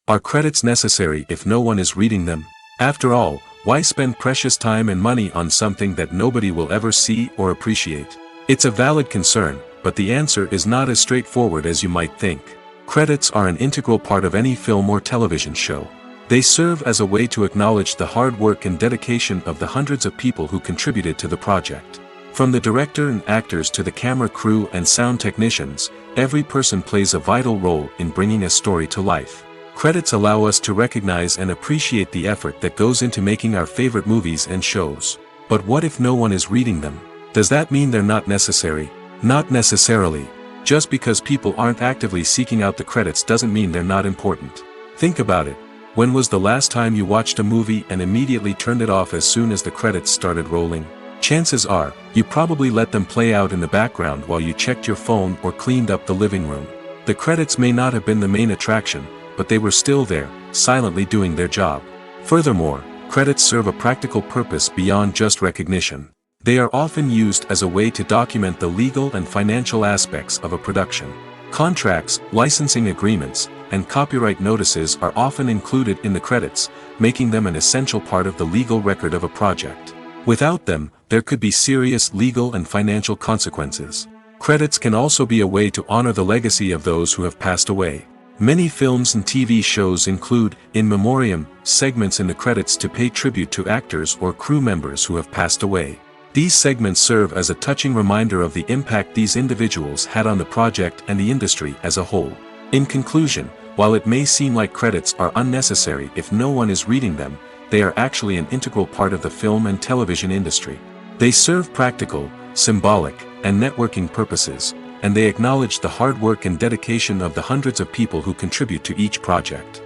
Are credits necessary if no one is reading them? After all, why spend precious time and money on something that nobody will ever see or appreciate? It's a valid concern, but the answer is not as straightforward as you might think. Credits are an integral part of any film or television show. They serve as a way to acknowledge the hard work and dedication of the hundreds of people who contributed to the project. From the director and actors to the camera crew and sound technicians, every person plays a vital role in bringing a story to life. Credits allow us to recognize and appreciate the effort that goes into making our favorite movies and shows. But what if no one is reading them? Does that mean they're not necessary? Not necessarily. Just because people aren't actively seeking out the credits doesn't mean they're not important. Think about it. When was the last time you watched a movie and immediately turned it off as soon as the credits started rolling? Chances are, you probably let them play out in the background while you checked your phone or cleaned up the living room. The credits may not have been the main attraction, but they were still there, silently doing their job. Furthermore, credits serve a practical purpose beyond just recognition. They are often used as a way to document the legal and financial aspects of a production. Contracts, licensing agreements, and copyright notices are often included in the credits, making them an essential part of the legal record of a project. Without them, there could be serious legal and financial consequences. Credits can also be a way to honor the legacy of those who have passed away. Many films and TV shows include, in memoriam, segments in the credits to pay tribute to actors or crew members who have passed away. These segments serve as a touching reminder of the impact these individuals had on the project and the industry as a whole. In conclusion, while it may seem like credits are unnecessary if no one is reading them, they are actually an integral part of the film and television industry. They serve practical, symbolic, and networking purposes, and they acknowledge the hard work and dedication of the hundreds of people who contribute to each project.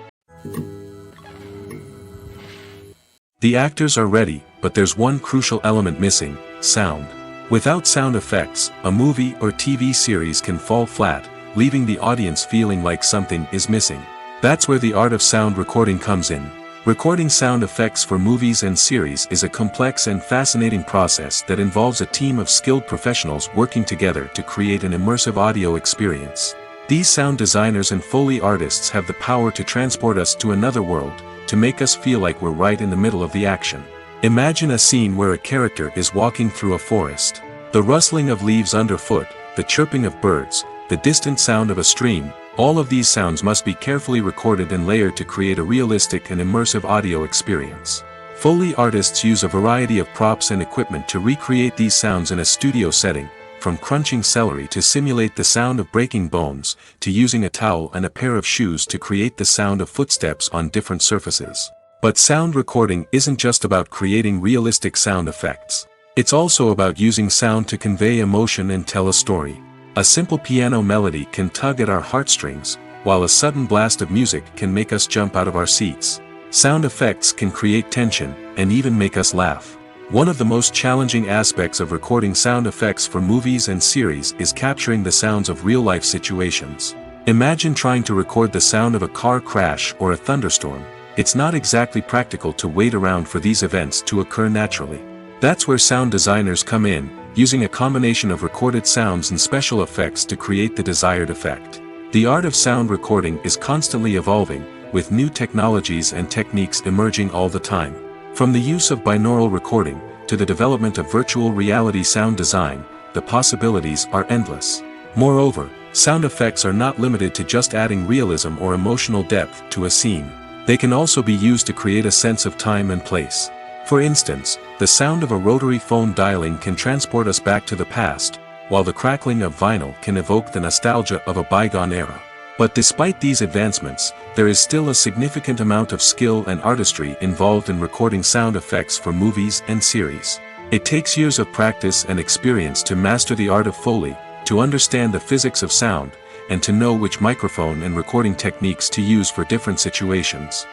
The actors are ready, but there's one crucial element missing: sound. Without sound effects, a movie or TV series can fall flat, leaving the audience feeling like something is missing. That's where the art of sound recording comes in. Recording sound effects for movies and series is a complex and fascinating process that involves a team of skilled professionals working together to create an immersive audio experience. These sound designers and Foley artists have the power to transport us to another world, to make us feel like we're right in the middle of the action. Imagine a scene where a character is walking through a forest. The rustling of leaves underfoot, the chirping of birds, the distant sound of a stream, all of these sounds must be carefully recorded and layered to create a realistic and immersive audio experience. Foley artists use a variety of props and equipment to recreate these sounds in a studio setting, from crunching celery to simulate the sound of breaking bones, to using a towel and a pair of shoes to create the sound of footsteps on different surfaces. But sound recording isn't just about creating realistic sound effects. It's also about using sound to convey emotion and tell a story. A simple piano melody can tug at our heartstrings, while a sudden blast of music can make us jump out of our seats. Sound effects can create tension, and even make us laugh. One of the most challenging aspects of recording sound effects for movies and series is capturing the sounds of real-life situations. Imagine trying to record the sound of a car crash or a thunderstorm. It's not exactly practical to wait around for these events to occur naturally. That's where sound designers come in, using a combination of recorded sounds and special effects to create the desired effect. The art of sound recording is constantly evolving, with new technologies and techniques emerging all the time. From the use of binaural recording, to the development of virtual reality sound design, the possibilities are endless. Moreover, sound effects are not limited to just adding realism or emotional depth to a scene. They can also be used to create a sense of time and place. For instance, the sound of a rotary phone dialing can transport us back to the past, while the crackling of vinyl can evoke the nostalgia of a bygone era. But despite these advancements, there is still a significant amount of skill and artistry involved in recording sound effects for movies and series. It takes years of practice and experience to master the art of Foley, to understand the physics of sound, and to know which microphone and recording techniques to use for different situations.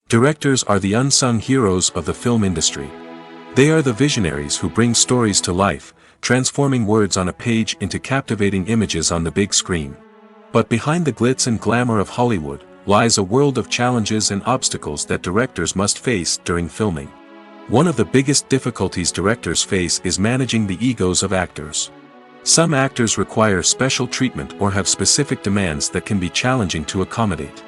Directors are the unsung heroes of the film industry. They are the visionaries who bring stories to life, transforming words on a page into captivating images on the big screen. But behind the glitz and glamour of Hollywood, lies a world of challenges and obstacles that directors must face during filming. One of the biggest difficulties directors face is managing the egos of actors. Some actors require special treatment or have specific demands that can be challenging to accommodate.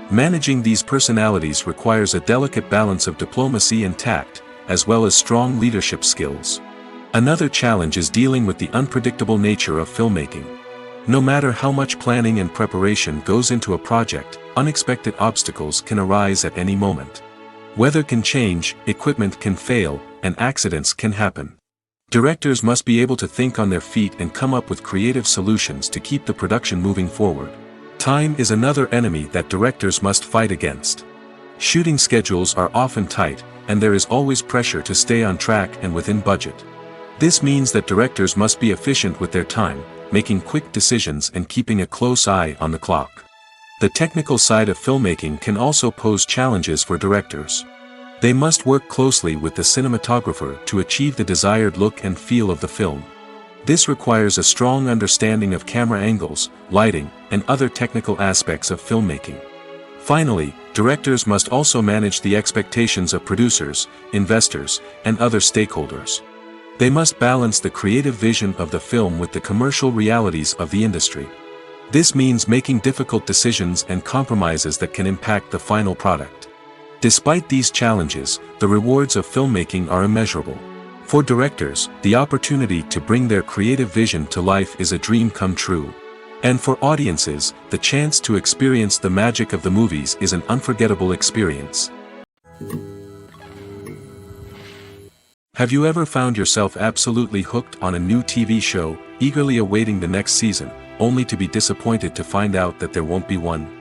Managing these personalities requires a delicate balance of diplomacy and tact, as well as strong leadership skills. Another challenge is dealing with the unpredictable nature of filmmaking. No matter how much planning and preparation goes into a project, unexpected obstacles can arise at any moment. Weather can change, equipment can fail, and accidents can happen. Directors must be able to think on their feet and come up with creative solutions to keep the production moving forward. Time is another enemy that directors must fight against. Shooting schedules are often tight, and there is always pressure to stay on track and within budget. This means that directors must be efficient with their time, making quick decisions and keeping a close eye on the clock. The technical side of filmmaking can also pose challenges for directors. They must work closely with the cinematographer to achieve the desired look and feel of the film. This requires a strong understanding of camera angles, lighting, and other technical aspects of filmmaking. Finally, directors must also manage the expectations of producers, investors, and other stakeholders. They must balance the creative vision of the film with the commercial realities of the industry. This means making difficult decisions and compromises that can impact the final product. Despite these challenges, the rewards of filmmaking are immeasurable. For directors, the opportunity to bring their creative vision to life is a dream come true. And for audiences, the chance to experience the magic of the movies is an unforgettable experience. Have you ever found yourself absolutely hooked on a new TV show, eagerly awaiting the next season, only to be disappointed to find out that there won't be one?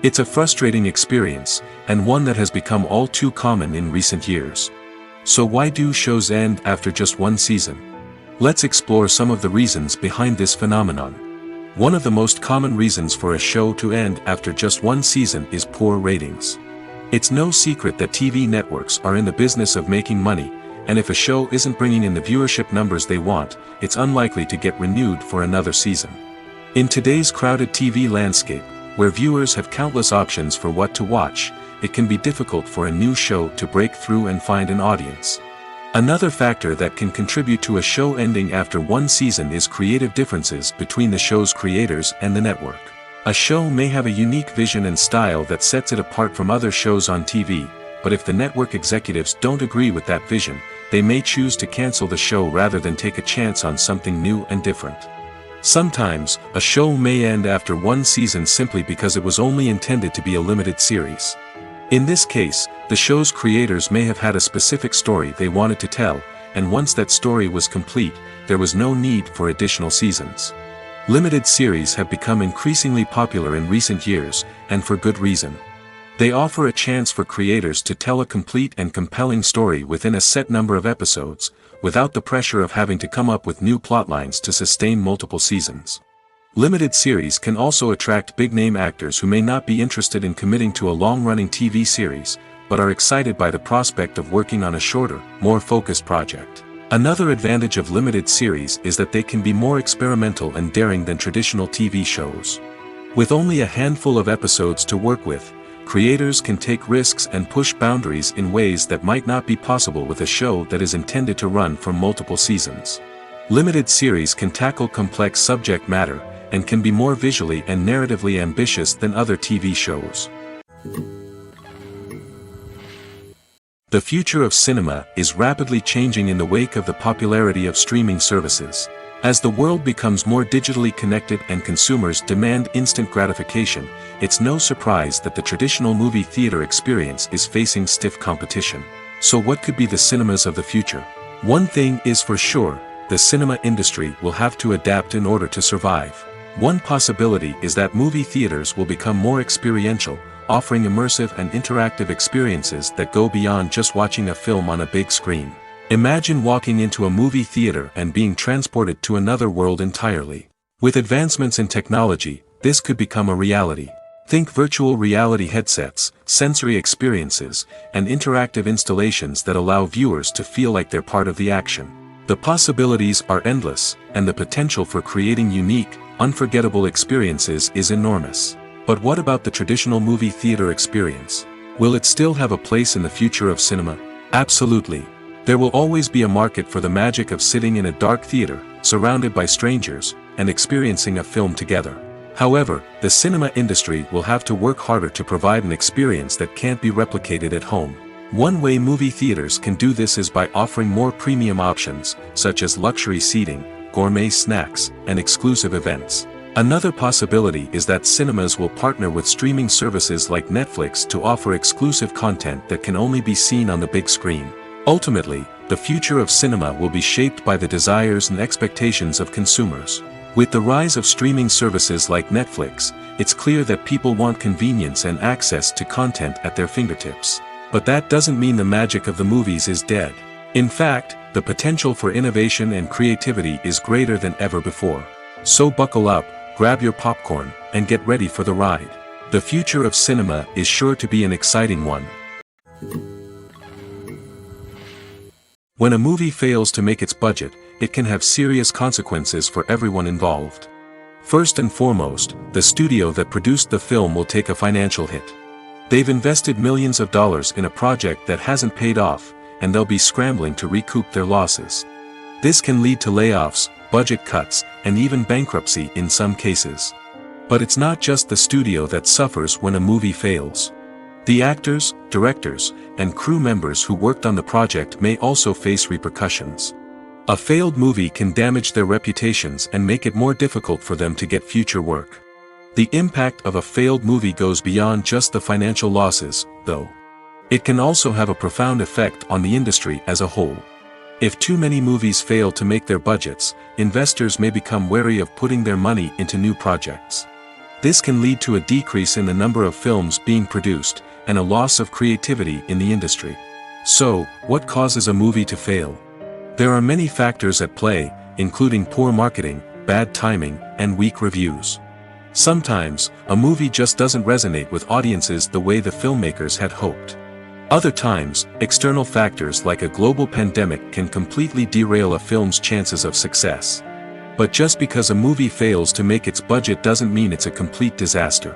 It's a frustrating experience, and one that has become all too common in recent years. So why do shows end after just one season? Let's explore some of the reasons behind this phenomenon. One of the most common reasons for a show to end after just one season is poor ratings. It's no secret that TV networks are in the business of making money, and if a show isn't bringing in the viewership numbers they want, it's unlikely to get renewed for another season. In today's crowded TV landscape, where viewers have countless options for what to watch, it can be difficult for a new show to break through and find an audience. Another factor that can contribute to a show ending after one season is creative differences between the show's creators and the network. A show may have a unique vision and style that sets it apart from other shows on TV, but if the network executives don't agree with that vision, they may choose to cancel the show rather than take a chance on something new and different. Sometimes, a show may end after one season simply because it was only intended to be a limited series. In this case, the show's creators may have had a specific story they wanted to tell, and once that story was complete, there was no need for additional seasons. Limited series have become increasingly popular in recent years, and for good reason. They offer a chance for creators to tell a complete and compelling story within a set number of episodes, without the pressure of having to come up with new plotlines to sustain multiple seasons. Limited series can also attract big-name actors who may not be interested in committing to a long-running TV series, but are excited by the prospect of working on a shorter, more focused project. Another advantage of limited series is that they can be more experimental and daring than traditional TV shows. With only a handful of episodes to work with, creators can take risks and push boundaries in ways that might not be possible with a show that is intended to run for multiple seasons. Limited series can tackle complex subject matter, and can be more visually and narratively ambitious than other TV shows. The future of cinema is rapidly changing in the wake of the popularity of streaming services. As the world becomes more digitally connected and consumers demand instant gratification, it's no surprise that the traditional movie theater experience is facing stiff competition. So what could be the cinemas of the future? One thing is for sure, the cinema industry will have to adapt in order to survive. One possibility is that movie theaters will become more experiential, offering immersive and interactive experiences that go beyond just watching a film on a big screen. Imagine walking into a movie theater and being transported to another world entirely. With advancements in technology, this could become a reality. Think virtual reality headsets, sensory experiences, and interactive installations that allow viewers to feel like they're part of the action. The possibilities are endless, and the potential for creating unique, unforgettable experiences is enormous. But what about the traditional movie theater experience? Will it still have a place in the future of cinema? Absolutely. There will always be a market for the magic of sitting in a dark theater, surrounded by strangers, and experiencing a film together. However, the cinema industry will have to work harder to provide an experience that can't be replicated at home. One way movie theaters can do this is by offering more premium options, such as luxury seating, gourmet snacks, and exclusive events. Another possibility is that cinemas will partner with streaming services like Netflix to offer exclusive content that can only be seen on the big screen. Ultimately, the future of cinema will be shaped by the desires and expectations of consumers. With the rise of streaming services like Netflix, it's clear that people want convenience and access to content at their fingertips. But that doesn't mean the magic of the movies is dead. In fact, the potential for innovation and creativity is greater than ever before. So buckle up, grab your popcorn, and get ready for the ride. The future of cinema is sure to be an exciting one. When a movie fails to make its budget, it can have serious consequences for everyone involved. First and foremost, the studio that produced the film will take a financial hit. They've invested millions of dollars in a project that hasn't paid off, and they'll be scrambling to recoup their losses. This can lead to layoffs, budget cuts, and even bankruptcy in some cases. But it's not just the studio that suffers when a movie fails. The actors, directors, and crew members who worked on the project may also face repercussions. A failed movie can damage their reputations and make it more difficult for them to get future work. The impact of a failed movie goes beyond just the financial losses, though. It can also have a profound effect on the industry as a whole. If too many movies fail to make their budgets, investors may become wary of putting their money into new projects. This can lead to a decrease in the number of films being produced, and a loss of creativity in the industry. So, what causes a movie to fail? There are many factors at play, including poor marketing, bad timing, and weak reviews. Sometimes, a movie just doesn't resonate with audiences the way the filmmakers had hoped. Other times, external factors like a global pandemic can completely derail a film's chances of success. But just because a movie fails to make its budget doesn't mean it's a complete disaster.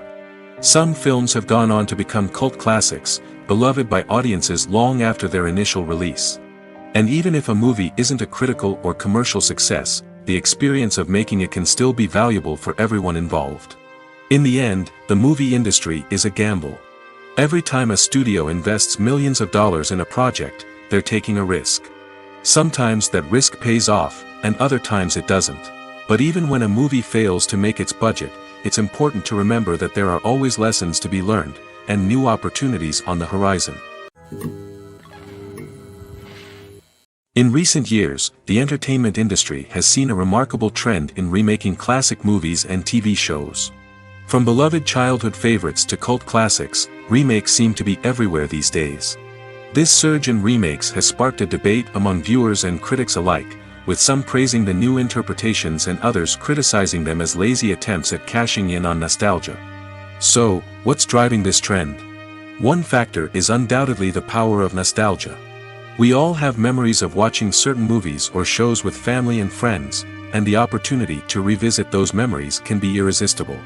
Some films have gone on to become cult classics, beloved by audiences long after their initial release. And even if a movie isn't a critical or commercial success, the experience of making it can still be valuable for everyone involved. In the end, the movie industry is a gamble. Every time a studio invests millions of dollars in a project, they're taking a risk. Sometimes that risk pays off, and other times it doesn't. But even when a movie fails to make its budget, it's important to remember that there are always lessons to be learned, and new opportunities on the horizon. In recent years, the entertainment industry has seen a remarkable trend in remaking classic movies and TV shows. From beloved childhood favorites to cult classics, remakes seem to be everywhere these days. This surge in remakes has sparked a debate among viewers and critics alike, with some praising the new interpretations and others criticizing them as lazy attempts at cashing in on nostalgia. So, what's driving this trend? One factor is undoubtedly the power of nostalgia. We all have memories of watching certain movies or shows with family and friends, and the opportunity to revisit those memories can be irresistible.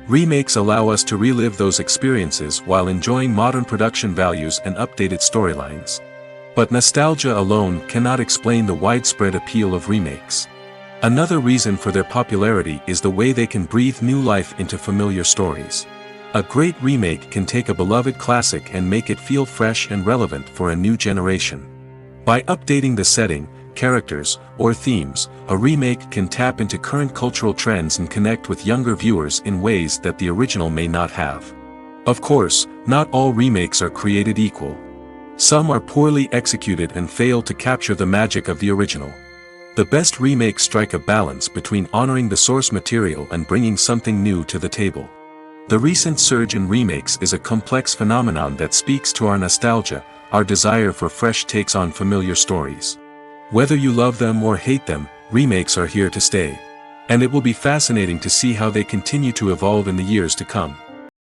Remakes allow us to relive those experiences while enjoying modern production values and updated storylines. But nostalgia alone cannot explain the widespread appeal of remakes. Another reason for their popularity is the way they can breathe new life into familiar stories. A great remake can take a beloved classic and make it feel fresh and relevant for a new generation. By updating the setting, characters, or themes, a remake can tap into current cultural trends and connect with younger viewers in ways that the original may not have. Of course, not all remakes are created equal. Some are poorly executed and fail to capture the magic of the original. The best remakes strike a balance between honoring the source material and bringing something new to the table. The recent surge in remakes is a complex phenomenon that speaks to our nostalgia, our desire for fresh takes on familiar stories. Whether you love them or hate them, remakes are here to stay. And it will be fascinating to see how they continue to evolve in the years to come.